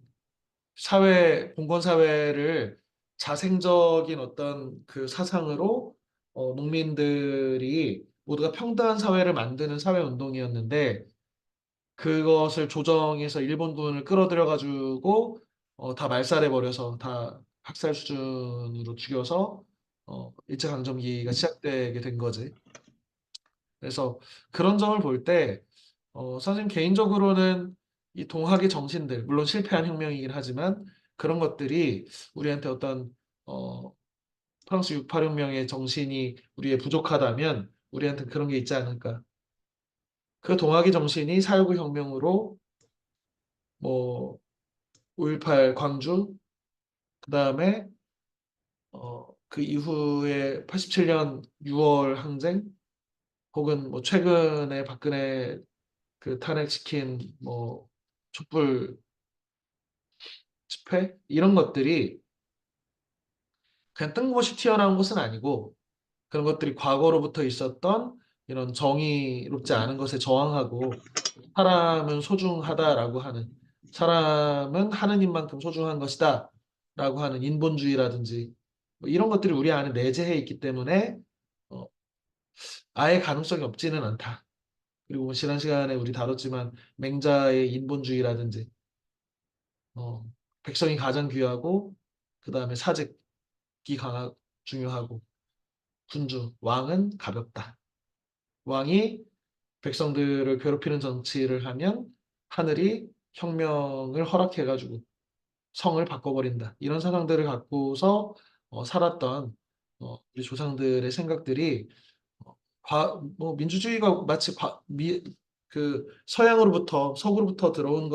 봉건 사회를 자생적인 어떤 그 사상으로 농민들이 모두가 평등한 사회를 만드는 사회 운동이었는데 그것을 조정해서 일본군을 끌어들여 가지고 다 말살해 버려서 다 학살 수준으로 죽여서 일제강점기가 시작되게 된 거지. 그래서 그런 점을 볼 때 선생님 개인적으로는 이 동학의 정신들 물론 실패한 혁명이긴 하지만 그런 것들이 우리한테 어떤 어 프랑스 68혁명의 정신이 우리에 부족하다면 우리한테 그런 게 있지 않을까. 그 동학의 정신이 4.19 혁명으로 뭐 5.18 광주 그다음에 그 이후에 87년 6월 항쟁 혹은 뭐 최근에 박근혜 그 탄핵시킨 뭐 촛불 집회 이런 것들이 그냥 뜬금없이 튀어나온 것은 아니고 그런 것들이 과거로부터 있었던 이런 정의롭지 않은 것에 저항하고 사람은 소중하다라고 하는 사람은 하느님만큼 소중한 것이다 라고 하는 인본주의라든지 뭐 이런 것들이 우리 안에 내재해 있기 때문에 어, 아예 가능성이 없지는 않다. 그리고 뭐 지난 시간에 우리 다뤘지만 맹자의 인본주의라든지 어, 백성이 가장 귀하고 그 다음에 사직이 중요하고 군주 왕은 가볍다. 왕이 백성들을 괴롭히는 정치를 하면 하늘이 혁명을 허락해가지고 성을 바꿔버린다. 이런 사상들을 갖고서 살았던 우리 조상들의 생각들이 뭐 민주주의가 마치 그 서양으로부터 서구로부터 들어온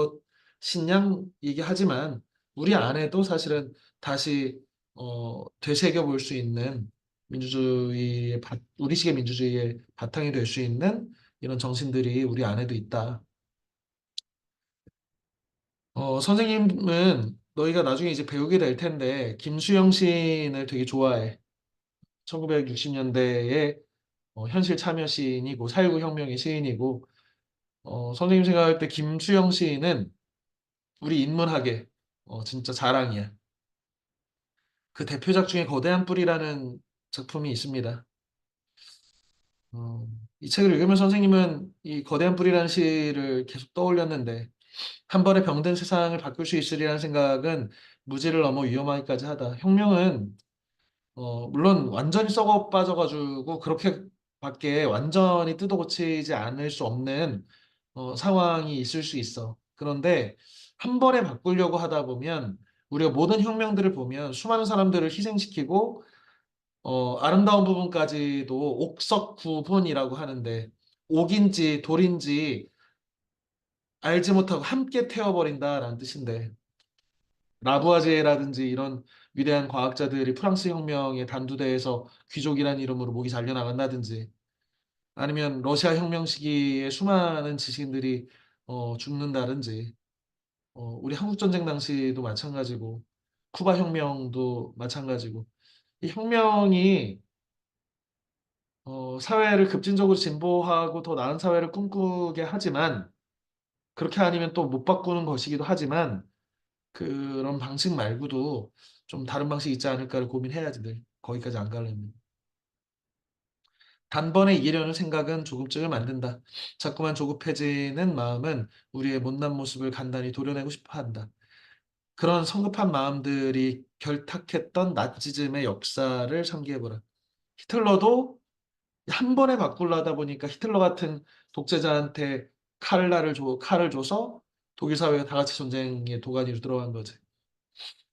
것신양 얘기하지만 우리 안에도 사실은 다시 되새겨 볼 수 있는 우리식의 민주주의의 바탕이 될 수 있는 이런 정신들이 우리 안에도 있다. 선생님은 너희가 나중에 이제 배우게 될 텐데 김수영 시인을 되게 좋아해. 1960년대에 현실 참여 시인이고 4.19 혁명의 시인이고 선생님 생각할 때 김수영 시인은 우리 인문학의 진짜 자랑이야. 그 대표작 중에 거대한 뿔이라는 작품이 있습니다. 이 책을 읽으면 선생님은 이 거대한 뿔이라는 시를 계속 떠올렸는데 한 번에 병든 세상을 바꿀 수 있으리라는 생각은 무지를 넘어 위험하기까지 하다. 혁명은 물론 완전히 썩어 빠져가지고 그렇게밖에 완전히 뜯어 고치지 않을 수 없는 상황이 있을 수 있어. 그런데 한 번에 바꾸려고 하다 보면 우리가 모든 혁명들을 보면 수많은 사람들을 희생시키고 아름다운 부분까지도 옥석구분이라고 하는데 옥인지 돌인지 알지 못하고 함께 태워버린다라는 뜻인데 라부아제라든지 이런 위대한 과학자들이 프랑스 혁명의 단두대에서 귀족이라는 이름으로 목이 잘려나간다든지 아니면 러시아 혁명 시기에 수많은 지식인들이 죽는다든지 우리 한국전쟁 당시도 마찬가지고 쿠바 혁명도 마찬가지고 이 혁명이 사회를 급진적으로 진보하고 더 나은 사회를 꿈꾸게 하지만 그렇게 아니면 또 못 바꾸는 것이기도 하지만 그런 방식 말고도 좀 다른 방식이 있지 않을까를 고민해야지 늘 거기까지 안 가려면 단번에 이기려는 생각은 조급증을 만든다. 자꾸만 조급해지는 마음은 우리의 못난 모습을 간단히 도려내고 싶어 한다. 그런 성급한 마음들이 결탁했던 나치즘의 역사를 상기해보라. 히틀러도 한 번에 바꾸려다 보니까 히틀러 같은 독재자한테 칼을 줘서 독일 사회가 다 같이 전쟁의 도가니로 들어간 거지.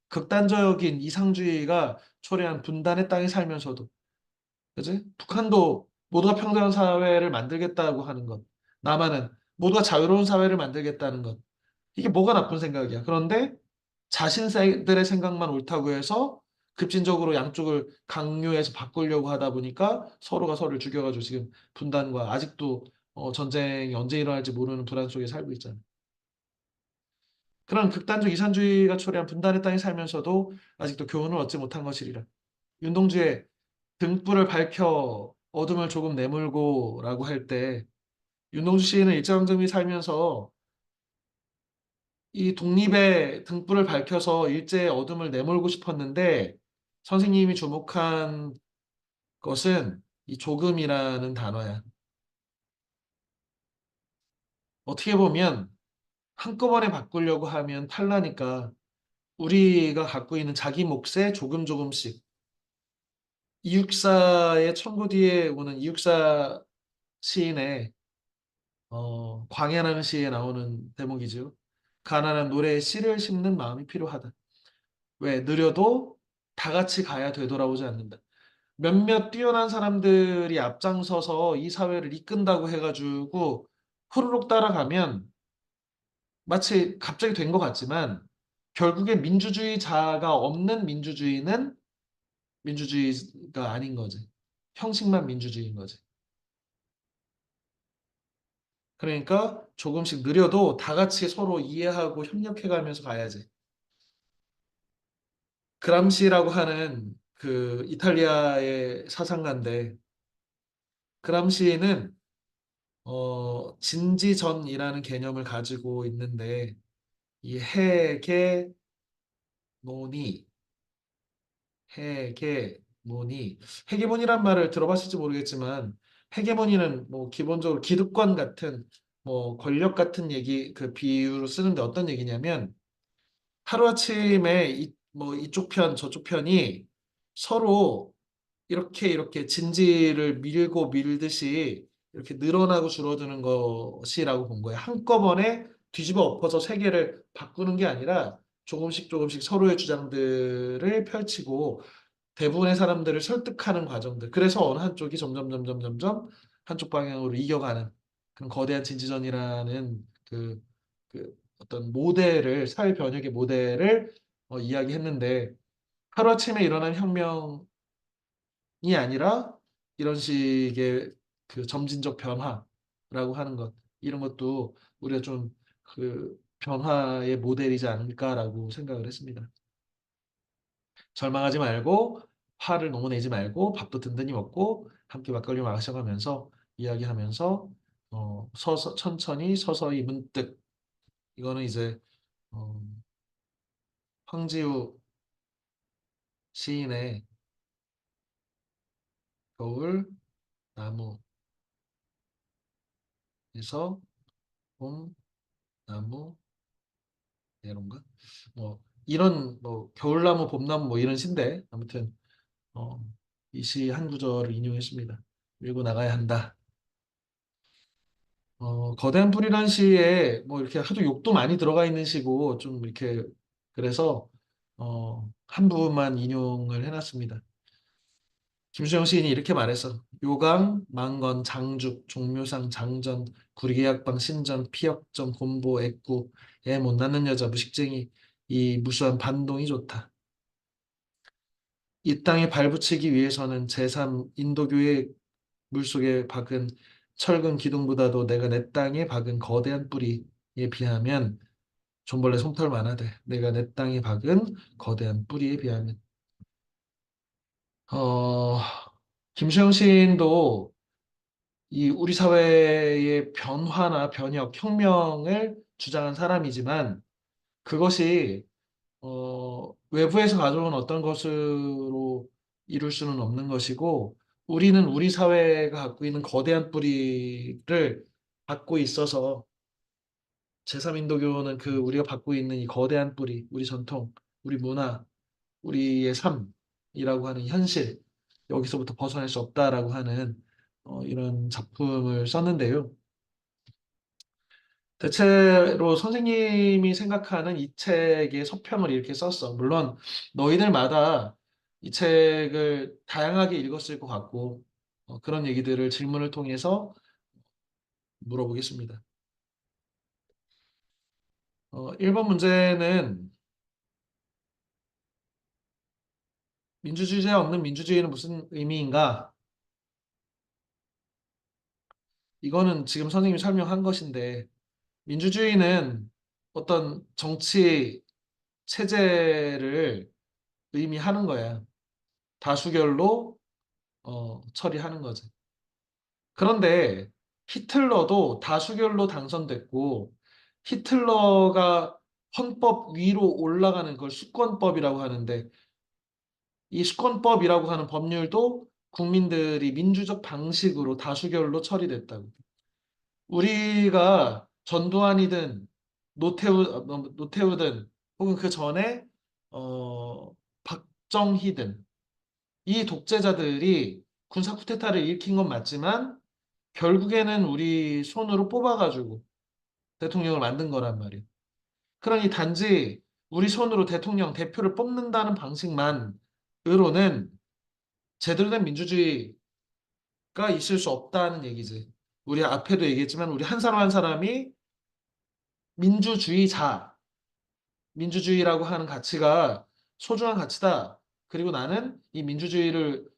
극단적인 이상주의가 초래한 분단의 땅에 살면서도, 그지? 북한도 모두가 평등한 사회를 만들겠다고 하는 것, 남한은 모두가 자유로운 사회를 만들겠다는 것. 이게 뭐가 나쁜 생각이야. 그런데 자신들의 생각만 옳다고 해서 급진적으로 양쪽을 강요해서 바꾸려고 하다 보니까 서로가 서로를 죽여가지고 지금 분단과 아직도 전쟁이 언제 일어날지 모르는 불안 속에 살고 있잖아. 그런 극단적 이산주의가 초래한 분단의 땅에 살면서도 아직도 교훈을 얻지 못한 것이리라. 윤동주의 등불을 밝혀 어둠을 조금 내몰고라고 할 때 윤동주 시인은 일제강점기 살면서 이 독립의 등불을 밝혀서 일제의 어둠을 내몰고 싶었는데 선생님이 주목한 것은 이 조금이라는 단어야. 어떻게 보면 한꺼번에 바꾸려고 하면 탈라니까 우리가 갖고 있는 자기 몫에 조금 조금씩 이육사의 천고 뒤에 오는 이육사 시인의 광야라는 시에 나오는 대목이죠. 가난한 노래에 씨를 심는 마음이 필요하다. 왜? 느려도 다 같이 가야 되돌아오지 않는다. 몇몇 뛰어난 사람들이 앞장서서 이 사회를 이끈다고 해가지고 후루룩 따라가면 마치 갑자기 된 것 같지만 결국에 민주주의자가 없는 민주주의는 민주주의가 아닌 거지. 형식만 민주주의인 거지. 그러니까 조금씩 느려도 다 같이 서로 이해하고 협력해가면서 가야지. 그람시라고 하는 그 이탈리아의 사상가인데 그람시는 진지전이라는 개념을 가지고 있는데 이 헤게모니, 헤게모니, 헤게모니란 말을 들어봤을지 모르겠지만 헤게모니는 뭐 기본적으로 기득권 같은 뭐 권력 같은 얘기 그 비유로 쓰는데 어떤 얘기냐면 하루아침에 뭐 이쪽 편 저쪽 편이 서로 이렇게 진지를 밀고 밀듯이 이렇게 늘어나고 줄어드는 것이라고 본 거예요. 한꺼번에 뒤집어 엎어서 세계를 바꾸는 게 아니라 조금씩 조금씩 서로의 주장들을 펼치고 대부분의 사람들을 설득하는 과정들. 그래서 어느 한쪽이 점점 한쪽 방향으로 이겨가는 그런 거대한 진지전이라는 그 어떤 모델을 사회 변혁의 모델을 이야기했는데 하루아침에 일어난 혁명 이 아니라 이런 식의 그 점진적 변화라고 하는 것 이런 것도 우리가 좀 그 변화의 모델이지 않을까라고 생각을 했습니다. 절망하지 말고 화를 너무 내지 말고 밥도 든든히 먹고 함께 막걸리 마셔가면서 이야기하면서 서서 천천히 서서히 문득 이거는 이제 어, 황지우 시인의 겨울 나무에서 봄 나무 이런가? 뭐 이런 뭐 겨울나무 봄나무 뭐 이런 시인데 아무튼 이 시 한 구절을 인용했습니다. 밀고 나가야 한다. 거대한 불이라는 시에 뭐 이렇게 하도 욕도 많이 들어가 있는 시고 좀 이렇게 그래서 한 부분만 인용을 해놨습니다. 김수영 시인이 이렇게 말해서 요강, 망건, 장죽, 종묘상, 장전, 구리계약방, 신전, 피역점, 곰보, 애꾸, 애 못 낳는 여자, 무식쟁이 이 무수한 반동이 좋다. 이 땅에 발붙이기 위해서는 제3 인도교의 물속에 박은 철근 기둥보다도 내가 내 땅에 박은 거대한 뿌리에 비하면 존벌레 솜털만 하되 내가 내 땅에 박은 거대한 뿌리에 비하면 어, 김수영 시인도 이 우리 사회의 변화나 변혁, 혁명을 주장한 사람이지만 그것이 외부에서 가져온 어떤 것으로 이룰 수는 없는 것이고 우리는 우리 사회가 갖고 있는 거대한 뿌리를 갖고 있어서 제3인도교는 그 우리가 갖고 있는 이 거대한 뿌리, 우리 전통, 우리 문화, 우리의 삶이라고 하는 현실 여기서부터 벗어날 수 없다라고 하는 이런 작품을 썼는데요. 대체로 선생님이 생각하는 이 책의 서평을 이렇게 썼어. 물론 너희들마다 이 책을 다양하게 읽었을 것 같고 그런 얘기들을 질문을 통해서 물어보겠습니다. 1번 문제는 민주주의자 없는 민주주의는 무슨 의미인가? 이거는 지금 선생님이 설명한 것인데 민주주의는 어떤 정치 체제를 의미하는 거야. 다수결로 처리하는 거지. 그런데 히틀러도 다수결로 당선됐고 히틀러가 헌법 위로 올라가는 걸 수권법이라고 하는데 이 수권법이라고 하는 법률도 국민들이 민주적 방식으로 다수결로 처리됐다고. 우리가 전두환이든 노태우든 혹은 그 전에 박정희든 이 독재자들이 군사 쿠데타를 일으킨 건 맞지만 결국에는 우리 손으로 뽑아가지고 대통령을 만든 거란 말이에요. 그러니 단지 우리 손으로 대통령 대표를 뽑는다는 방식만으로는 제대로 된 민주주의가 있을 수 없다는 얘기지. 우리 앞에도 얘기했지만 우리 한 사람 한 사람이 민주주의자, 민주주의라고 하는 가치가 소중한 가치다. 그리고 나는 이 민주주의를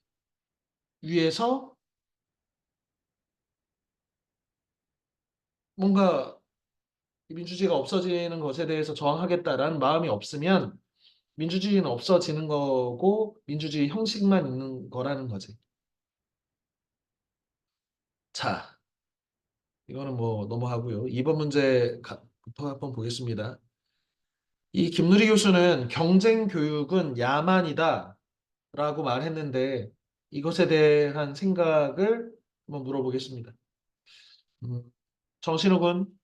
위해서 뭔가 이 민주주의가 없어지는 것에 대해서 저항하겠다라는 마음이 없으면 민주주의는 없어지는 거고 민주주의 형식만 있는 거라는 거지. 자, 이거는 뭐 넘어가고요. 2번 문제부터 한번 보겠습니다. 이 김누리 교수는 경쟁 교육은 야만이다 라고 말했는데 이것에 대한 생각을 한번 물어보겠습니다. 음, 정신호 군,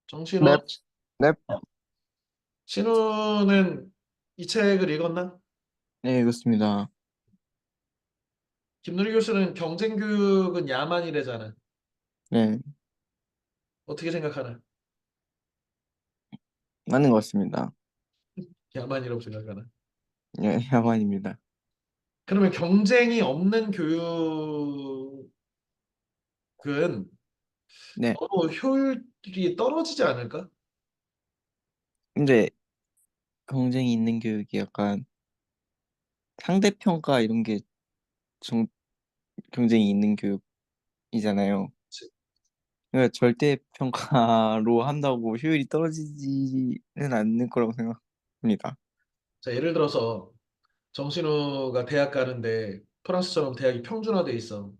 정신호, 넵, 넵. 신우는 이 책을 읽었나? 네, 읽었습니다. 김누리 교수는 경쟁 교육은 야만이래잖아. 네, 어떻게 생각하나? 맞는 것 같습니다. 야만이라고 생각하나? 예, 야만입니다. 그러면 경쟁이 없는 교육은 네, 너무 효율이 떨어지지 않을까? 근데 경쟁이 있는 교육이 약간 상대평가 이런 게 정, 경쟁이 있는 교육이잖아요. 그러니까 절대평가로 한다고 효율이 떨어지지는 않는 거라고 생각합니다. 자, 예를 들어서 정신우가 대학 가는데 프랑스처럼 대학이 평준화돼 있어.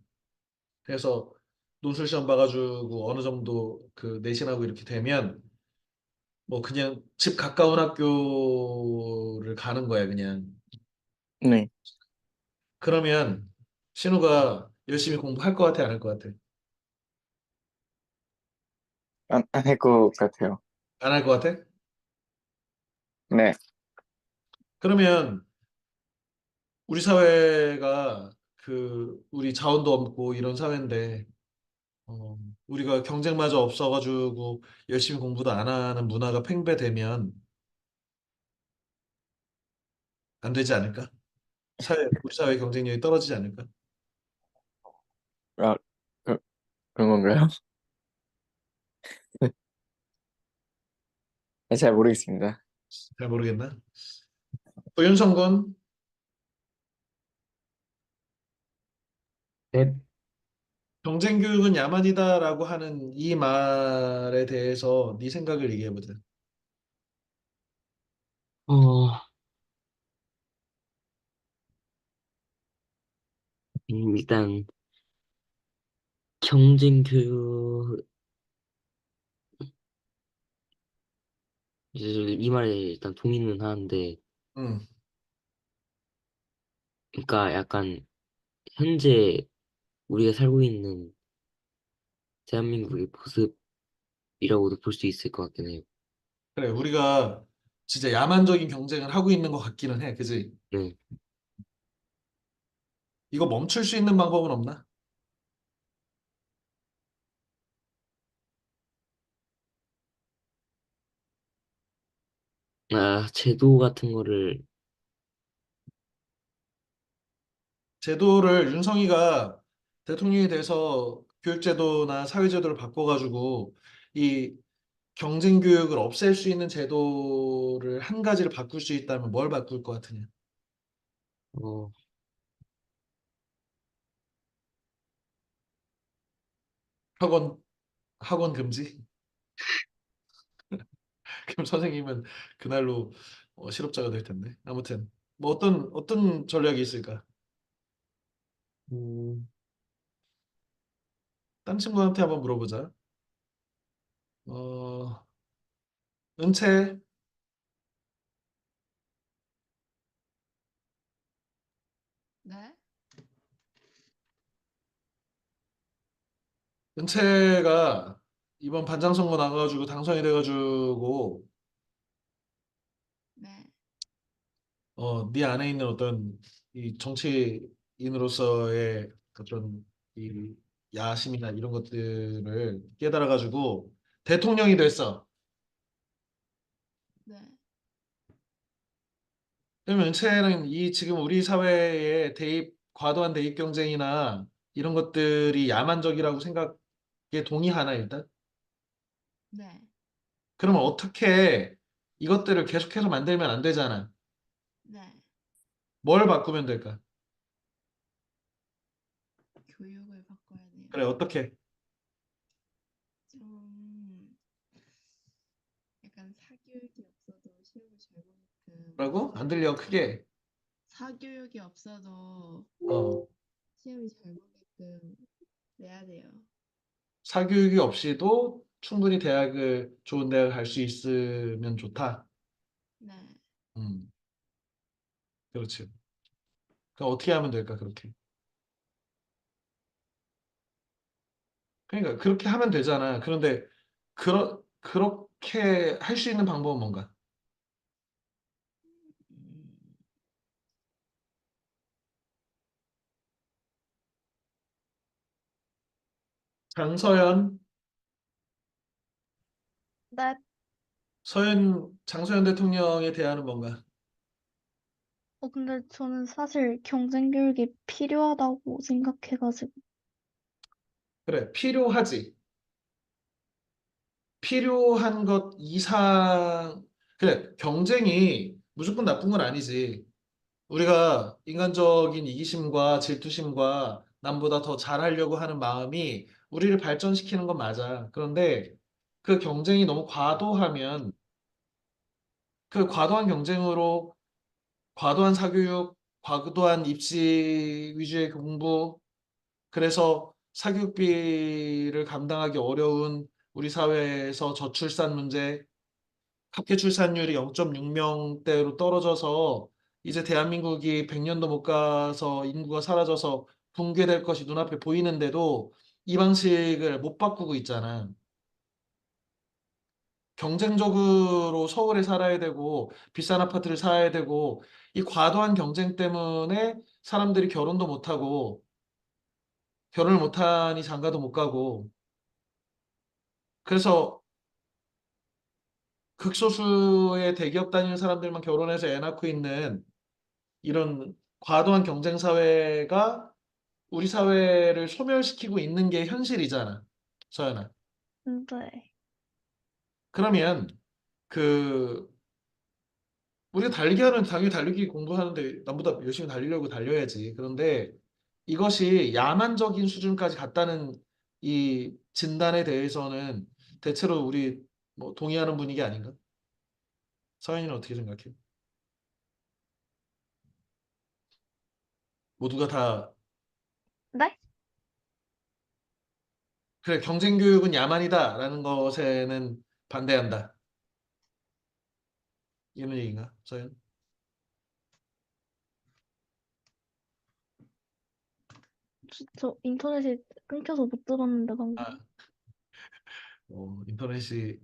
그래서 논술 시험 봐가지고 어느 정도 그 내신하고 이렇게 되면 뭐 그냥 집 가까운 학교를 가는 거야, 그냥. 네, 그러면 신우가 열심히 공부할 것 같아, 안 할 것 같아? 안 할 것 같아요. 안 할 것 같아? 네, 그러면 우리 사회가 그 우리 자원도 없고 이런 사회인데 어, 우리가 경쟁마저 없어가지고 열심히 공부도 안 하는 문화가 팽배되면 안 되지 않을까? 우리 사회 경쟁력이 떨어지지 않을까? 아, 그, 그런 건가요? 잘 모르겠습니다. 잘 모르겠나? 도윤성 군, 네. 경쟁 교육은 야만이다라고 하는 이 말에 대해서 네 생각을 얘기해보자. 어, 일단 경쟁 교육 이 말에 일단 동의는 하는데, 응, 그러니까 약간 현재 우리가 살고 있는 대한민국의 모습이라고도 볼 수 있을 것 같긴 해요. 그래, 우리가 진짜 야만적인 경쟁을 하고 있는 것 같기는 해, 그지? 네, 이거 멈출 수 있는 방법은 없나? 제도 같은 거를 제도를 윤석이가 대통령이 돼서 교육제도나 사회제도를 바꿔가지고 이 경쟁 교육을 없앨 수 있는 제도를 한 가지를 바꿀 수 있다면 뭘 바꿀 것 같으냐? 어, 학원 학원 금지? 그럼 선생님은 그날로 실업자가 될 텐데. 아무튼 뭐 어떤 전략이 있을까? 음, 딴 친구한테 한번 물어보자. 어, 은채 은채가 이번 반장 선거 나가가지고 당선이 돼가지고 네. 네 안에 있는 어떤 이 정치인으로서의 어떤 이 야심이나 이런 것들을 깨달아가지고 대통령이 됐어. 네. 그러면 은채는 이 지금 우리 사회의 과도한 대입 경쟁이나 이런 것들이 야만적이라고 생각에 동의하나 일단? 네. 그러면 어떻게 이것들을 계속해서 만들면 안 되잖아. 네. 뭘 바꾸면 될까? 교육을 바꿔야 돼요. 그래, 어떻게? 좀 약간 사교육이 없어도 시험을 잘 보게끔 라고? 안 들려, 크게. 사교육이 없어도 어, 시험이 잘 보게끔 내야 돼요. 사교육이 없이도 충분히 좋은 대학을 갈 수 있으면 좋다. 네. 음, 그렇지. 그럼 어떻게 하면 될까, 그렇게? 그러니까 그렇게 하면 되잖아. 그런데 그렇게 할 수 있는 방법은 뭔가? 음, 장서현, 네. 장서현 대통령에 대한은 뭔가? 근데 저는 사실 경쟁 교육이 필요하다고 생각해가지고. 그래, 필요하지. 필요한 것 이상, 그래, 경쟁이 무조건 나쁜 건 아니지. 우리가 인간적인 이기심과 질투심과 남보다 더 잘하려고 하는 마음이 우리를 발전시키는 건 맞아. 그런데 그 경쟁이 너무 과도하면 그 과도한 경쟁으로 과도한 사교육, 과도한 입시 위주의 공부, 그래서 사교육비를 감당하기 어려운 우리 사회에서 저출산 문제, 합계 출산율이 0.6명대로 떨어져서 이제 대한민국이 100년도 못 가서 인구가 사라져서 붕괴될 것이 눈앞에 보이는데도 이 방식을 못 바꾸고 있잖아. 경쟁적으로 서울에 살아야 되고 비싼 아파트를 사야 되고 이 과도한 경쟁 때문에 사람들이 결혼도 못하고 결혼을 못하니 장가도 못 가고 그래서 극소수의 대기업 다니는 사람들만 결혼해서 애 낳고 있는 이런 과도한 경쟁 사회가 우리 사회를 소멸시키고 있는 게 현실이잖아, 서연아. 네. 그러면 그 우리가 달리기 하면 당연히 달리기 공부하는데 남보다 열심히 달리려고 달려야지. 그런데 이것이 야만적인 수준까지 갔다는 이 진단에 대해서는 대체로 우리 뭐 동의하는 분위기 아닌가? 서연이는 어떻게 생각해? 모두가 다 네? 그래 경쟁 교육은 야만이다라는 것에는 반대한다. 이런 얘기인가, 서연? 저 인터넷이 끊겨서 못 들었는데 방금. 아, 인터넷이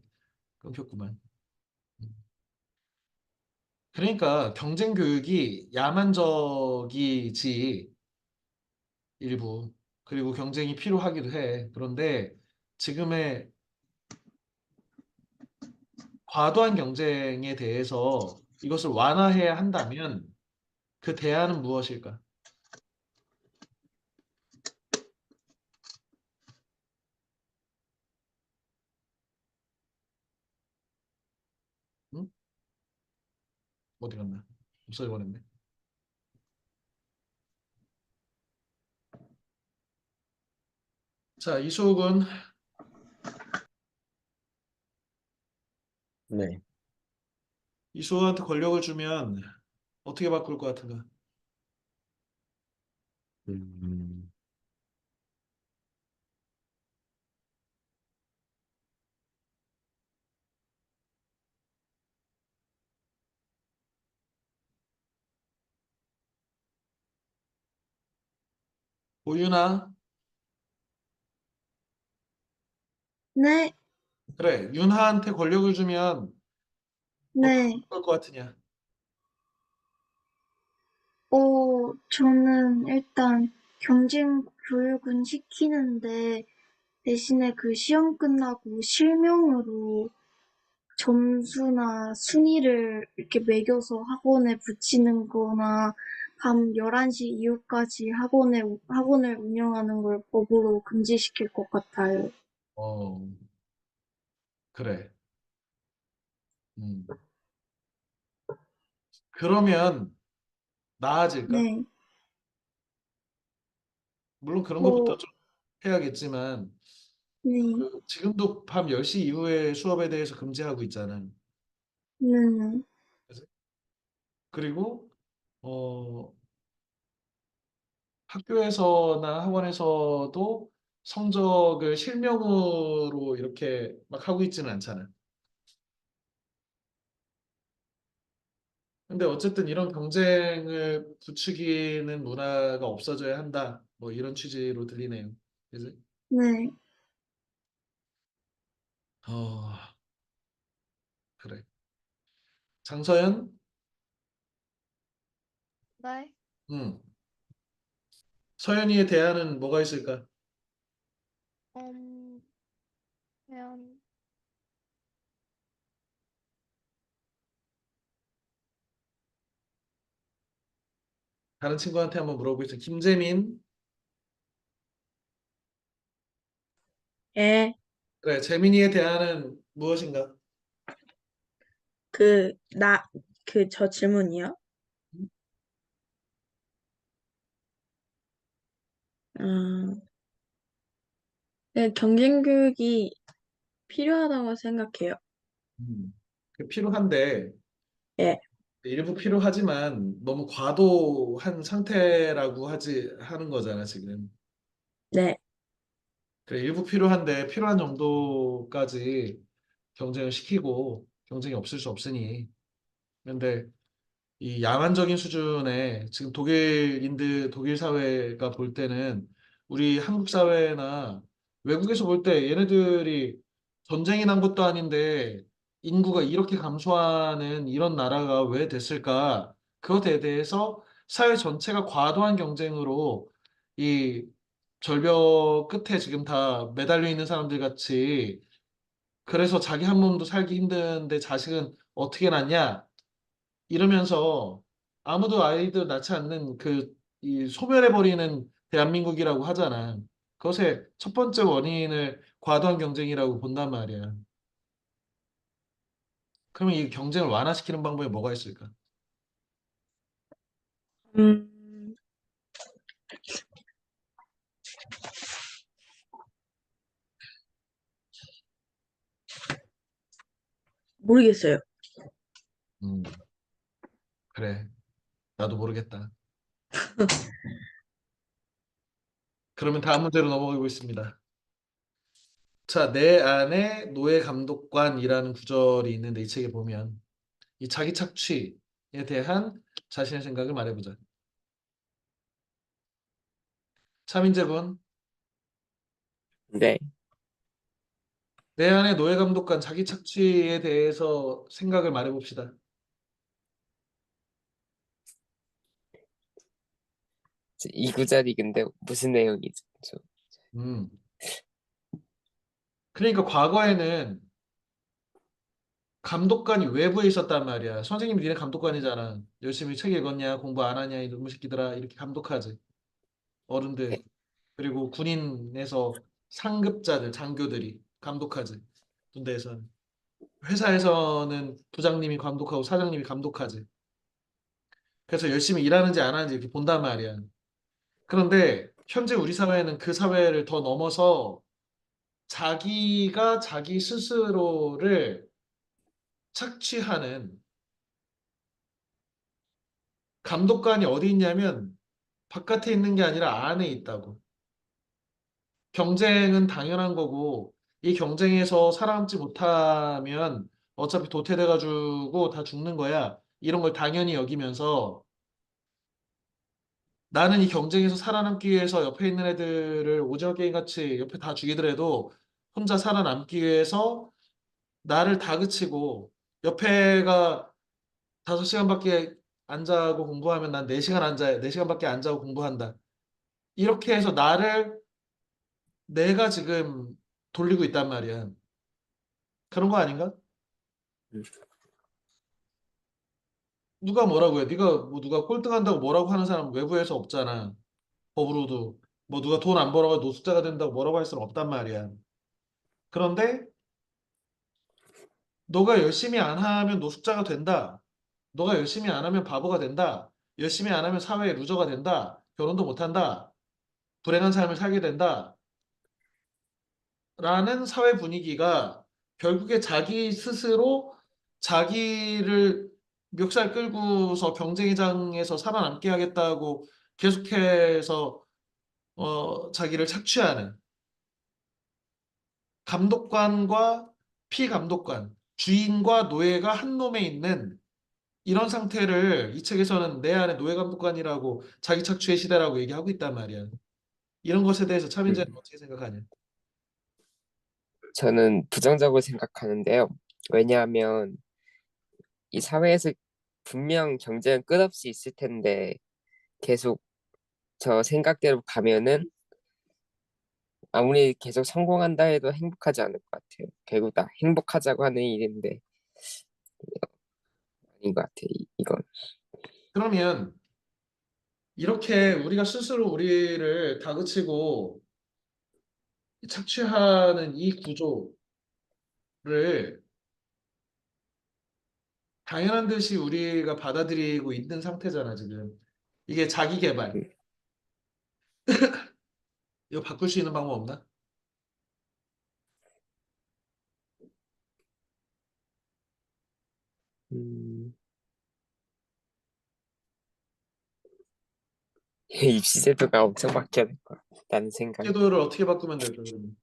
끊겼구만. 음. 그러니까 경쟁 교육이 야만적이지 일부. 그리고 경쟁이 필요하기도 해. 그런데 지금의 과도한 경쟁에 대해서 이것을 완화해야 한다면 그 대안은 무엇일까? 응? 어디 갔나? 없어져버렸네. 자, 이수욱은 네. 이수욱한테 권력을 주면 어떻게 바꿀 것 같은가? 음, 오유나 네, 그래, 윤하한테 권력을 주면 어떨 네. 것 같으냐? 저는 일단 경쟁 교육은 시키는데 대신에 그 시험 끝나고 실명으로 점수나 순위를 이렇게 매겨서 학원에 붙이는 거나 밤 11시 이후까지 학원을 운영하는 걸 법으로 금지시킬 것 같아요. 어, 그래. 음. 그러면 나아질까? 네, 물론 그런 것부터 어, 좀 해야겠지만, 네, 지금도 밤 10시 이후에 수업에 대해서 금지하고 있잖아. 네, 그래서- 그리고, 어, 학교에서나 학원에서도 성적을 실명으로 이렇게 막 하고 있지는 않잖아. 근데 어쨌든 이런 경쟁을 부추기는 문화가 없어져야 한다. 뭐 이런 취지로 들리네요. 그지? 네. 어, 그래. 장서연? 네. 음. 서연이의 대안은 뭐가 있을까? 음, 그냥, 다른 친구한테 한번 물어보겠습니다. 김재민. 예, 그래, 재민이의 대안은 무엇인가? 그, 저 질문이요? 음, 경쟁 교육이 필요하다고 생각해요. 음. 필요한데 예, 일부 필요하지만 너무 과도한 상태라고 하는 거잖아, 지금. 네, 그래, 일부 필요한데 필요한 정도까지 경쟁을 시키고 경쟁이 없을 수 없으니. 근데 이 야만적인 수준의 지금 독일 사회가 볼 때는 우리 한국 사회나 외국에서 볼 때 얘네들이 전쟁이 난 것도 아닌데 인구가 이렇게 감소하는 이런 나라가 왜 됐을까? 그것에 대해서 사회 전체가 과도한 경쟁으로 이 절벽 끝에 지금 다 매달려 있는 사람들 같이 그래서 자기 한 몸도 살기 힘든데 자식은 어떻게 낳냐? 이러면서 아무도 아이들 낳지 않는 이 소멸해버리는 대한민국이라고 하잖아. 그것의 첫 번째 원인을 과도한 경쟁이라고 본단 말이야. 그러면 이 경쟁을 완화시키는 방법이 뭐가 있을까? 음, 모르겠어요. 음, 그래. 나도 모르겠다. 그러면 다음 문제로 넘어가고 있습니다. 자, 내 안에 노예 감독관이라는 구절이 있는데 이 책에 보면 이 자기 착취에 대한 자신의 생각을 말해보자. 차민재군, 네. 내 안에 노예 감독관 자기 착취에 대해서 생각을 말해봅시다. 이 구절이 근데 무슨 내용이죠? 음. 그러니까 과거에는 감독관이 외부에 있었단 말이야. 선생님이 니네 감독관이잖아. 열심히 책 읽었냐, 공부 안 하냐, 이놈의 새끼들아. 이렇게 감독하지. 어른들. 네. 그리고 군인에서 상급자들, 장교들이 감독하지. 군대에서는. 회사에서는 부장님이 감독하고 사장님이 감독하지. 그래서 열심히 일하는지 안 하는지 이렇게 본단 말이야. 그런데 현재 우리 사회는 그 사회를 더 넘어서 자기가 자기 스스로를 착취하는 감독관이 어디 있냐면 바깥에 있는 게 아니라 안에 있다고. 경쟁은 당연한 거고 이 경쟁에서 살아남지 못하면 어차피 도태돼가지고 다 죽는 거야. 이런 걸 당연히 여기면서 나는 이 경쟁에서 살아남기 위해서 옆에 있는 애들을 오징어 게임 같이 옆에 다 죽이더라도 혼자 살아남기 위해서 나를 다그치고 옆에가 5시간밖에 안 자고 공부하면 난 4시간 안 자요. 4시간밖에 안 자고 공부한다. 이렇게 해서 나를 내가 지금 돌리고 있단 말이야. 그런 거 아닌가? 누가 뭐라고 해? 네가 뭐 누가 꼴등한다고 뭐라고 하는 사람 외부에서 없잖아. 법으로도 뭐 누가 돈 안 벌어가 노숙자가 된다고 뭐라고 할 수는 없단 말이야. 그런데 너가 열심히 안 하면 노숙자가 된다. 너가 열심히 안 하면 바보가 된다. 열심히 안 하면 사회의 루저가 된다. 결혼도 못 한다. 불행한 삶을 살게 된다. 라는 사회 분위기가 결국에 자기 스스로 자기를 멱살 끌고서 경쟁장에서 살아남게 하겠다고 계속해서 자기를 착취하는 감독관과 피감독관, 주인과 노예가 한 놈에 있는 이런 상태를 이 책에서는 내 안에 노예 감독관이라고 자기 착취의 시대라고 얘기하고 있단 말이야. 이런 것에 대해서 차민재는 어떻게 생각하냐? 저는 부정적으로 생각하는데요. 왜냐하면 이 사회에서 분명 경쟁은 끝없이 있을 텐데 계속 저 생각대로 가면은 아무리 계속 성공한다 해도 행복하지 않을 것 같아요. 결국 다 행복하자고 하는 일인데 아닌 것 같아요. 이건. 그러면 이렇게 우리가 스스로 우리를 다그치고 착취하는 이 구조를 당연한 듯이 우리가 받아들이고 있는 상태잖아, 지금. 이게 자기 개발. 이거 바꿀 수 있는 방법 없나? 음, 입시 제도가 엄청 바뀌어야 될 것 같다는 생각이. 제도를 어떻게 바꾸면 될까, 그러면?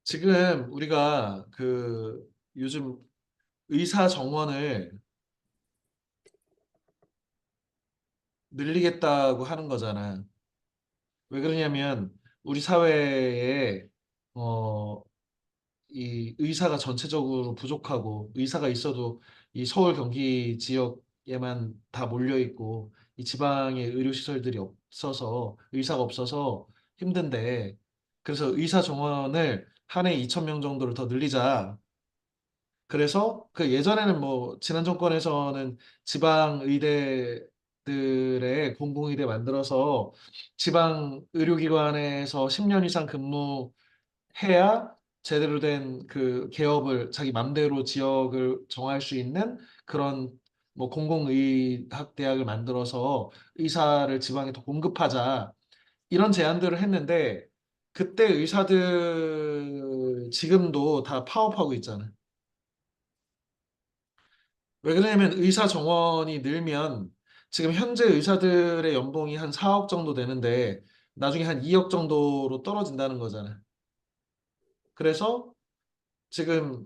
지금 우리가 그 요즘 의사 정원을 늘리겠다고 하는 거잖아. 왜 그러냐면 우리 사회에 어, 이 의사가 전체적으로 부족하고 의사가 있어도 이 서울 경기 지역에만 다 몰려 있고 이 지방에 의료 시설들이 없어서 의사가 없어서 힘든데 그래서 의사 정원을 한 해 2천 명 정도를 더 늘리자. 그래서 그 예전에는 뭐 지난 정권에서는 지방 의대들의 공공의대 만들어서 지방 의료기관에서 10년 이상 근무해야 제대로 된 그 개업을 자기 맘대로 지역을 정할 수 있는 그런 뭐 공공의학대학을 만들어서 의사를 지방에 더 공급하자 이런 제안들을 했는데 그때 의사들 지금도 다 파업하고 있잖아. 왜 그러냐면 의사 정원이 늘면 지금 현재 의사들의 연봉이 한 4억 정도 되는데 나중에 한 2억 정도로 떨어진다는 거잖아. 그래서 지금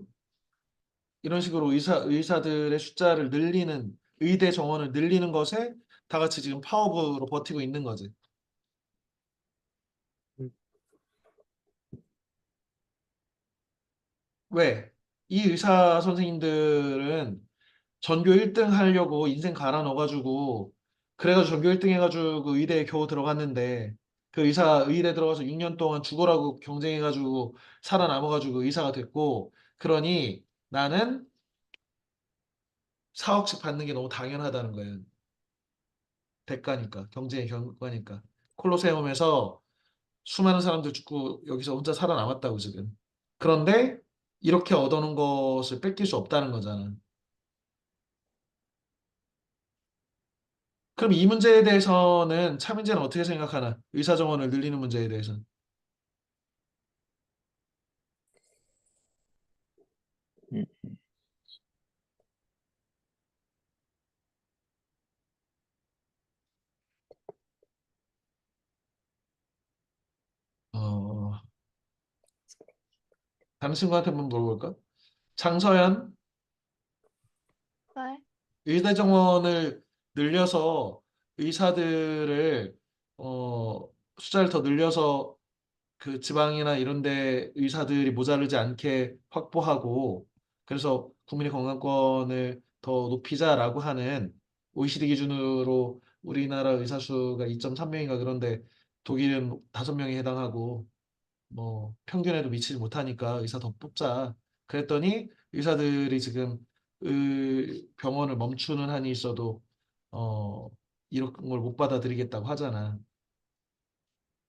이런 식으로 의사들의 숫자를 늘리는 의대 정원을 늘리는 것에 다 같이 지금 파업으로 버티고 있는 거지. 음, 왜? 이 의사 선생님들은 전교 1등 하려고 인생 갈아 넣어가지고 그래가지고 전교 1등 해가지고 의대에 겨우 들어갔는데 그 의대 들어가서 6년 동안 죽어라고 경쟁해가지고 살아남아가지고 의사가 됐고 그러니 나는 4억씩 받는 게 너무 당연하다는 거예요. 대가니까 경쟁의 결과니까 콜로세움에서 수많은 사람들 죽고 여기서 혼자 살아남았다고 지금. 그런데 이렇게 얻어놓은 것을 뺏길 수 없다는 거잖아. 그럼 이 문제에 대해서는 차민재는 어떻게 생각하나? 의사 정원을 늘리는 문제에 대해서는. 음, 어, 다른 친구한테 한번 물어볼까? 장서연, 네. 의대 정원을 늘려서 의사들을 숫자를 더 늘려서 그 지방이나 이런 데 의사들이 모자르지 않게 확보하고 그래서 국민의 건강권을 더 높이자라고 하는 OECD 기준으로 우리나라 의사 수가 2.3명인가 그런데 독일은 5명에 해당하고 뭐 평균에도 미치지 못하니까 의사 더 뽑자. 그랬더니 의사들이 지금 병원을 멈추는 한이 있어도 어, 이런 걸 못 받아들이겠다고 하잖아.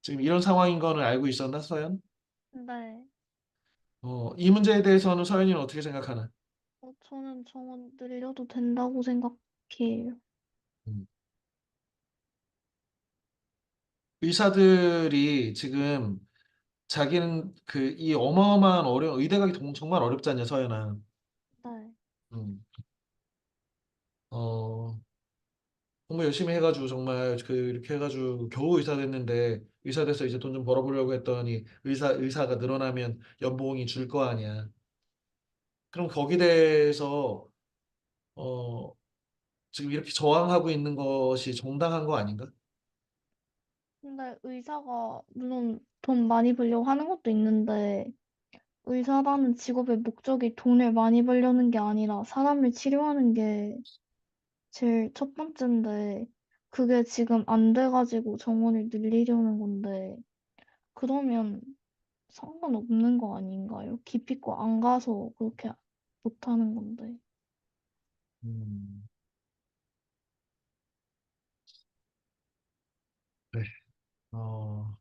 지금 이런 상황인 거는 알고 있었나, 서연? 네. 이 문제에 대해서는 서연이는 어떻게 생각하나? 저는 정원 늘려도 된다고 생각해요. 음. 의사들이 지금 자기는 그 이 어마어마한 의대 가기 정말 어렵지 않냐, 서연아. 네. 음. 어, 공부 열심히 해가지고 정말 그 이렇게 해가지고 겨우 의사 됐는데 의사 돼서 이제 돈 좀 벌어보려고 했더니 의사가 늘어나면 연봉이 줄 거 아니야. 그럼 거기에 대해서 어, 지금 이렇게 저항하고 있는 것이 정당한 거 아닌가? 근데 의사가 물론 돈 많이 벌려고 하는 것도 있는데 의사라는 직업의 목적이 돈을 많이 벌려는 게 아니라 사람을 치료하는 게 제일 첫 번째인데 그게 지금 안 돼가지고 정원을 늘리려는 건데 그러면 상관없는 거 아닌가요? 기피과 안 가서 그렇게 못하는 건데. 음, 네. 어,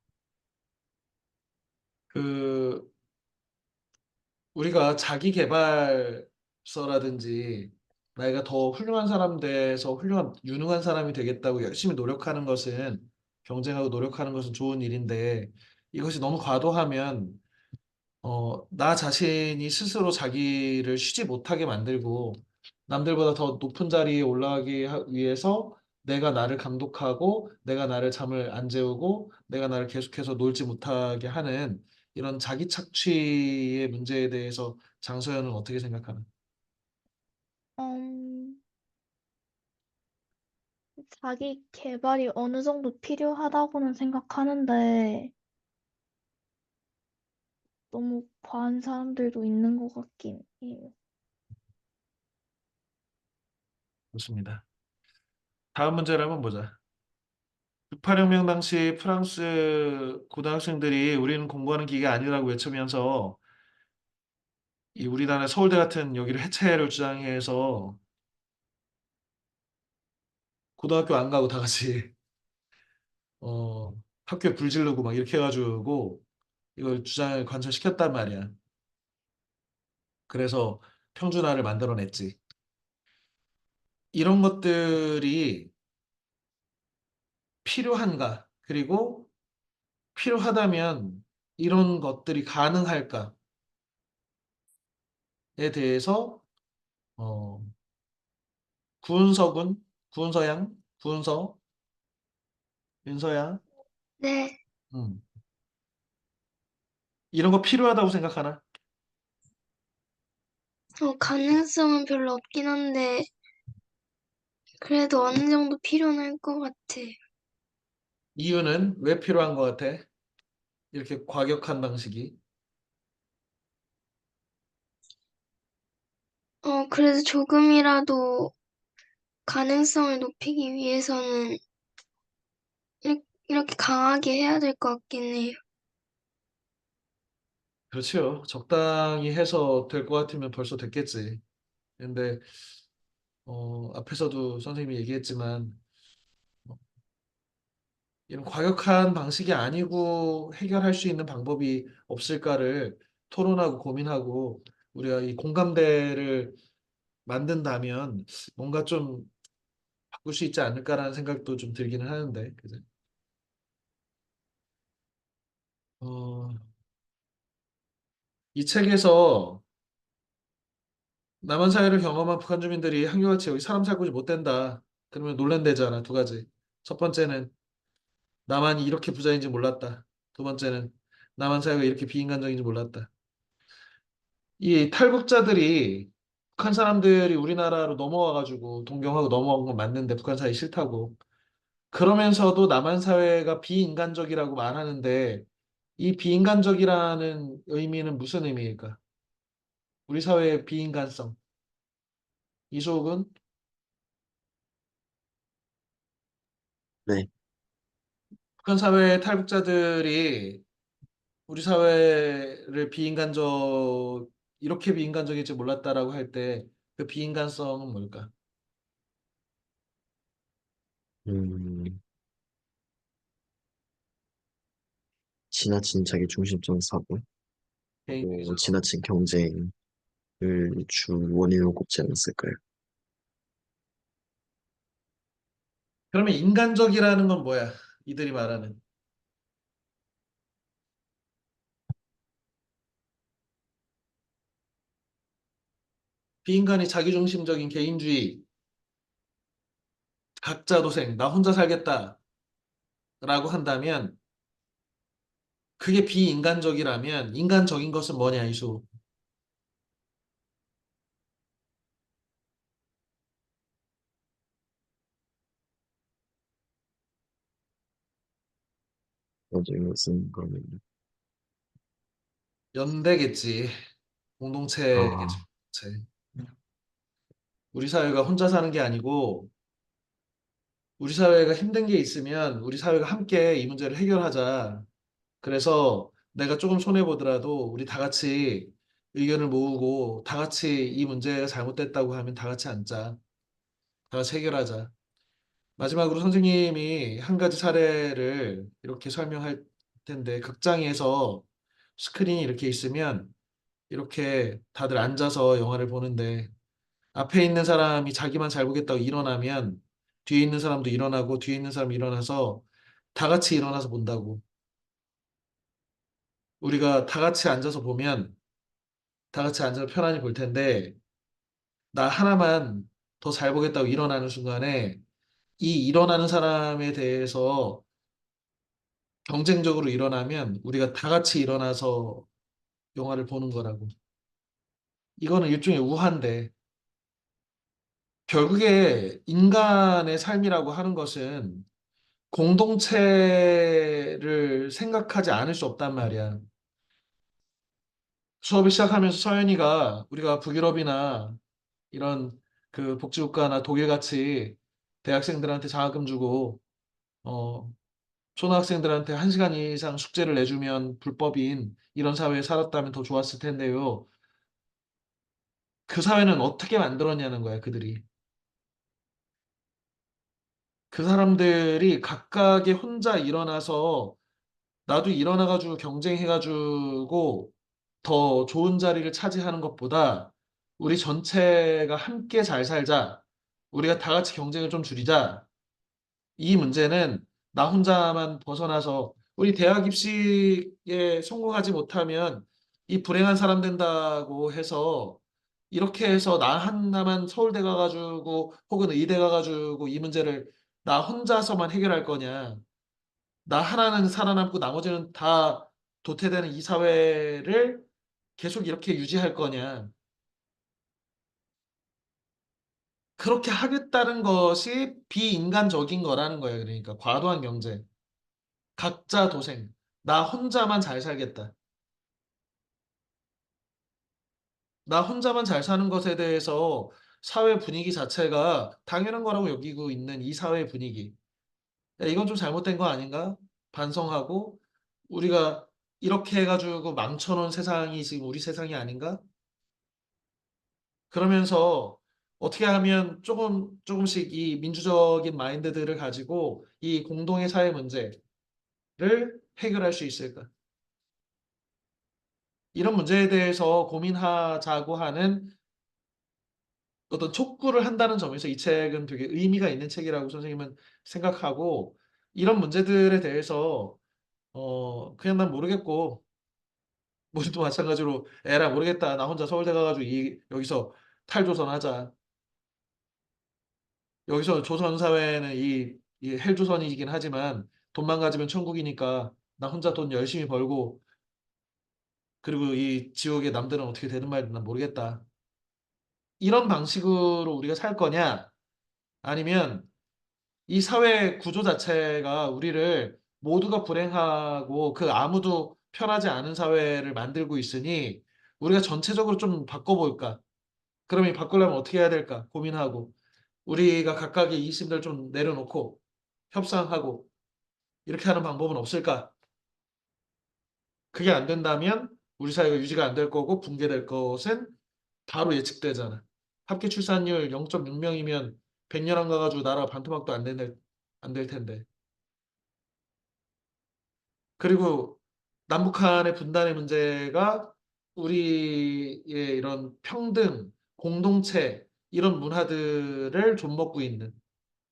그 우리가 자기 개발서라든지 나이가 더 훌륭한 사람 돼서 훌륭한 유능한 사람이 되겠다고 열심히 노력하는 것은 경쟁하고 노력하는 것은 좋은 일인데 이것이 너무 과도하면 나 자신이 스스로 자기를 쉬지 못하게 만들고 남들보다 더 높은 자리에 올라가기 위해서 내가 나를 감독하고 내가 나를 잠을 안 재우고 내가 나를 계속해서 놀지 못하게 하는 이런 자기 착취의 문제에 대해서 장소연은 어떻게 생각하나? 음, 자기 개발이 어느 정도 필요하다고는 생각하는데 너무 과한 사람들도 있는 것 같긴 해요. 좋습니다. 다음 문제를 한번 보자. 6.8혁명 당시 프랑스 고등학생들이 우리는 공부하는 기계가 아니라고 외치면서 이 우리나라 서울대 같은 여기를 해체를 주장해서 고등학교 안 가고 다 같이 어, 학교에 불 지르고 막 이렇게 해가지고 이걸 주장을 관철시켰단 말이야. 그래서 평준화를 만들어냈지. 이런 것들이 필요한가? 그리고 필요하다면 이런 것들이 가능할까에 대해서 어, 구은서군, 구은서양, 구은서, 윤서양, 네, 음. 이런 거 필요하다고 생각하나? 가능성은 별로 없긴 한데, 그래도 어느 정도 필요는 할 것 같아. 이유는 왜 필요한 것 같아? 이렇게 과격한 방식이. 그래도 조금이라도 가능성을 높이기 위해서는 이렇게 강하게 해야 될 것 같긴 해요. 그렇죠. 적당히 해서 될 것 같으면 벌써 됐겠지. 근데 앞에서도 선생님이 얘기했지만 이런 과격한 방식이 아니고 해결할 수 있는 방법이 없을까를 토론하고 고민하고 우리가 이 공감대를 만든다면 뭔가 좀 바꿀 수 있지 않을까라는 생각도 좀 들기는 하는데, 그죠? 어, 이 책에서 남한 사회를 경험한 북한 주민들이 한결같이 여기 사람 살고 못 된다. 그러면 논란되잖아, 두 가지. 첫 번째는 나만이 이렇게 부자인지 몰랐다. 두 번째는 남한 사회가 이렇게 비인간적인지 몰랐다. 이 탈북자들이 북한 사람들이 우리나라로 넘어와가지고 동경하고 넘어온 건 맞는데 북한 사회 싫다고. 그러면서도 남한 사회가 비인간적이라고 말하는데 이 비인간적이라는 의미는 무슨 의미일까? 우리 사회의 비인간성. 이소욱은 네. 북한 사회의 탈북자들이 우리 사회를 이렇게 비인간적일지 몰랐다라고 할 때 그 비인간성은 뭘까? 음, 지나친 자기 중심적 사고, 그리고 개인주의적. 지나친 경쟁을 주 원인으로 꼽지 않았을까요? 그러면 인간적이라는 건 뭐야? 이들이 말하는. 비인간이 자기중심적인 개인주의, 각자 도생, 나 혼자 살겠다라고 한다면 그게 비인간적이라면 인간적인 것은 뭐냐, 이수? 나중에 무슨 거는 연대겠지. 공동체겠지. 아, 공동체. 우리 사회가 혼자 사는 게 아니고 우리 사회가 힘든 게 있으면 우리 사회가 함께 이 문제를 해결하자. 그래서 내가 조금 손해보더라도 우리 다 같이 의견을 모으고 다 같이 이 문제가 잘못됐다고 하면 다 같이 앉자. 다 같이 해결하자. 마지막으로 선생님이 한 가지 사례를 이렇게 설명할 텐데 극장에서 스크린이 이렇게 있으면 이렇게 다들 앉아서 영화를 보는데 앞에 있는 사람이 자기만 잘 보겠다고 일어나면 뒤에 있는 사람도 일어나고 뒤에 있는 사람이 일어나서 다 같이 일어나서 본다고. 우리가 다 같이 앉아서 보면 다 같이 앉아서 편안히 볼 텐데 나 하나만 더 잘 보겠다고 일어나는 순간에 이 일어나는 사람에 대해서 경쟁적으로 일어나면 우리가 다 같이 일어나서 영화를 보는 거라고. 이거는 일종의 우화인데 결국에 인간의 삶이라고 하는 것은 공동체를 생각하지 않을 수 없단 말이야. 수업을 시작하면서 서연이가 우리가 북유럽이나 이런 그 복지국가나 독일 같이 대학생들한테 장학금 주고 어, 초등학생들한테 1시간 이상 숙제를 내주면 불법인 이런 사회에 살았다면 더 좋았을 텐데요. 그 사회는 어떻게 만들었냐는 거야, 그들이. 그 사람들이 각각의 혼자 일어나서 나도 일어나가지고 경쟁해가지고 더 좋은 자리를 차지하는 것보다 우리 전체가 함께 잘 살자. 우리가 다 같이 경쟁을 좀 줄이자. 이 문제는 나 혼자만 벗어나서 우리 대학 입시에 성공하지 못하면 이 불행한 사람 된다고 해서 이렇게 해서 나 하나만 서울대 가가지고 혹은 의대 가가지고 이 문제를 나 혼자서만 해결할 거냐. 나 하나는 살아남고 나머지는 다 도태되는 이 사회를 계속 이렇게 유지할 거냐. 그렇게 하겠다는 것이 비인간적인 거라는 거예요. 그러니까 과도한 경쟁. 각자 도생. 나 혼자만 잘 살겠다. 나 혼자만 잘 사는 것에 대해서 사회 분위기 자체가 당연한 거라고 여기고 있는 이 사회 분위기. 야, 이건 좀 잘못된 거 아닌가? 반성하고 우리가 이렇게 해가지고 망쳐놓은 세상이 지금 우리 세상이 아닌가? 그러면서 어떻게 하면 조금씩 이 민주적인 마인드들을 가지고 이 공동의 사회 문제를 해결할 수 있을까? 이런 문제에 대해서 고민하자고 하는 어떤 촉구를 한다는 점에서 이 책은 되게 의미가 있는 책이라고 선생님은 생각하고 이런 문제들에 대해서 그냥 난 모르겠고 우리도 마찬가지로 에라 모르겠다 나 혼자 서울대 가가지고 여기서 탈조선 하자 여기서 조선 사회는 이 헬조선이긴 하지만 돈만 가지면 천국이니까 나 혼자 돈 열심히 벌고 그리고 이 지옥의 남들은 어떻게 되든 말든 난 모르겠다 이런 방식으로 우리가 살 거냐 아니면 이 사회 구조 자체가 우리를 모두가 불행하고 그 아무도 편하지 않은 사회를 만들고 있으니 우리가 전체적으로 좀 바꿔볼까? 그럼 이 바꾸려면 어떻게 해야 될까? 고민하고 우리가 각각의 이심들 좀 내려놓고 협상하고 이렇게 하는 방법은 없을까? 그게 안 된다면 우리 사회가 유지가 안 될 거고 붕괴될 것은 바로 예측되잖아. 합계 출산율 0.6명이면 100년 안 가가지고 나라가 반토막도 안 될 텐데. 그리고 남북한의 분단의 문제가 우리의 이런 평등, 공동체 이런 문화들을 좀먹고 있는.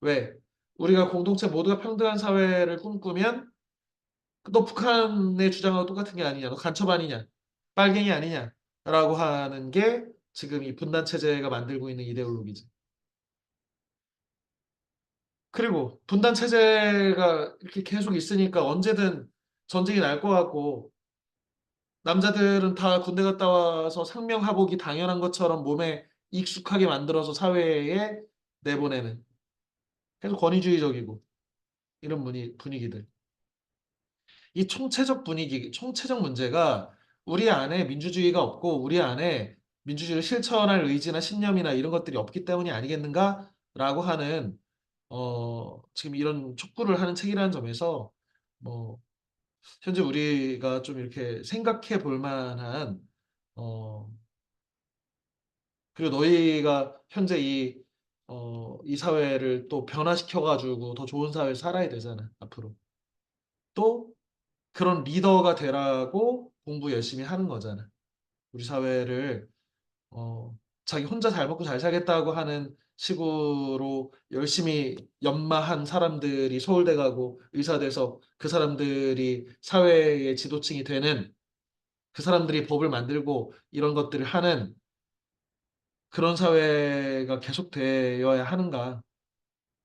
왜? 우리가 공동체 모두가 평등한 사회를 꿈꾸면 너 북한의 주장하고 똑같은 게 아니냐, 너 간첩 아니냐, 빨갱이 아니냐라고 하는 게 지금 이 분단 체제가 만들고 있는 이데올로기지. 그리고 분단 체제가 이렇게 계속 있으니까 언제든 전쟁이 날 것 같고 남자들은 다 군대 갔다 와서 상명하복이 당연한 것처럼 몸에 익숙하게 만들어서 사회에 내보내는 계속 권위주의적이고 이런 분위기들. 이 총체적 분위기, 총체적 문제가 우리 안에 민주주의가 없고 우리 안에 민주주의를 실천할 의지나 신념이나 이런 것들이 없기 때문이 아니겠는가라고 하는 지금 이런 촉구를 하는 책이라는 점에서 뭐 현재 우리가 좀 이렇게 생각해 볼 만한 어, 그리고 너희가 현재 이 사회를 또 변화시켜 가지고 더 좋은 사회를 살아야 되잖아, 앞으로. 또 그런 리더가 되라고 공부 열심히 하는 거잖아. 우리 사회를 어, 자기 혼자 잘 먹고 잘 살겠다고 하는 식으로 열심히 연마한 사람들이 서울대 가고 의사 돼서 그 사람들이 사회의 지도층이 되는 그 사람들이 법을 만들고 이런 것들을 하는 그런 사회가 계속되어야 하는가.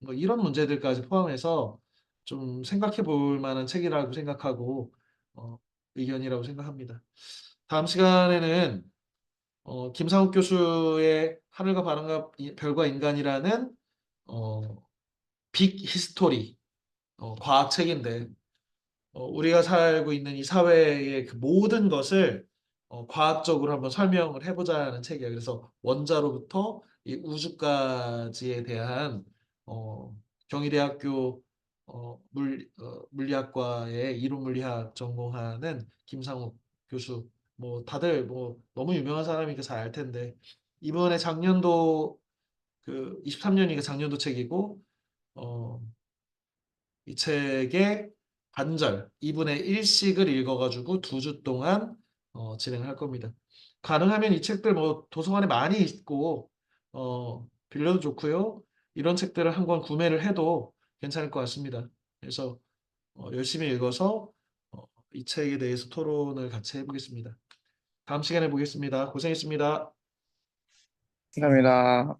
뭐 이런 문제들까지 포함해서 좀 생각해 볼 만한 책이라고 생각하고 의견이라고 생각합니다. 다음 시간에는 김상욱 교수의 하늘과 바람과 별과 인간이라는 어, 빅 히스토리 과학책인데 우리가 살고 있는 이 사회의 그 모든 것을 과학적으로 한번 설명을 해보자는 책이에요. 그래서 원자로부터 이 우주까지에 대한 어, 경희대학교 물리학과의 이론물리학 전공하는 김상욱 교수 뭐 다들 뭐 너무 유명한 사람이니까 잘 알 텐데 이번에 작년도 그 23년이니까 작년도 책이고 어, 이 책의 반절 2분의 1씩을 읽어가지고 2주 동안 진행을 할 겁니다. 가능하면 이 책들 뭐 도서관에 많이 있고 빌려도 좋고요. 이런 책들을 한 권 구매를 해도 괜찮을 것 같습니다. 그래서 열심히 읽어서 이 책에 대해서 토론을 같이 해보겠습니다. 다음 시간에 보겠습니다. 고생했습니다. 감사합니다.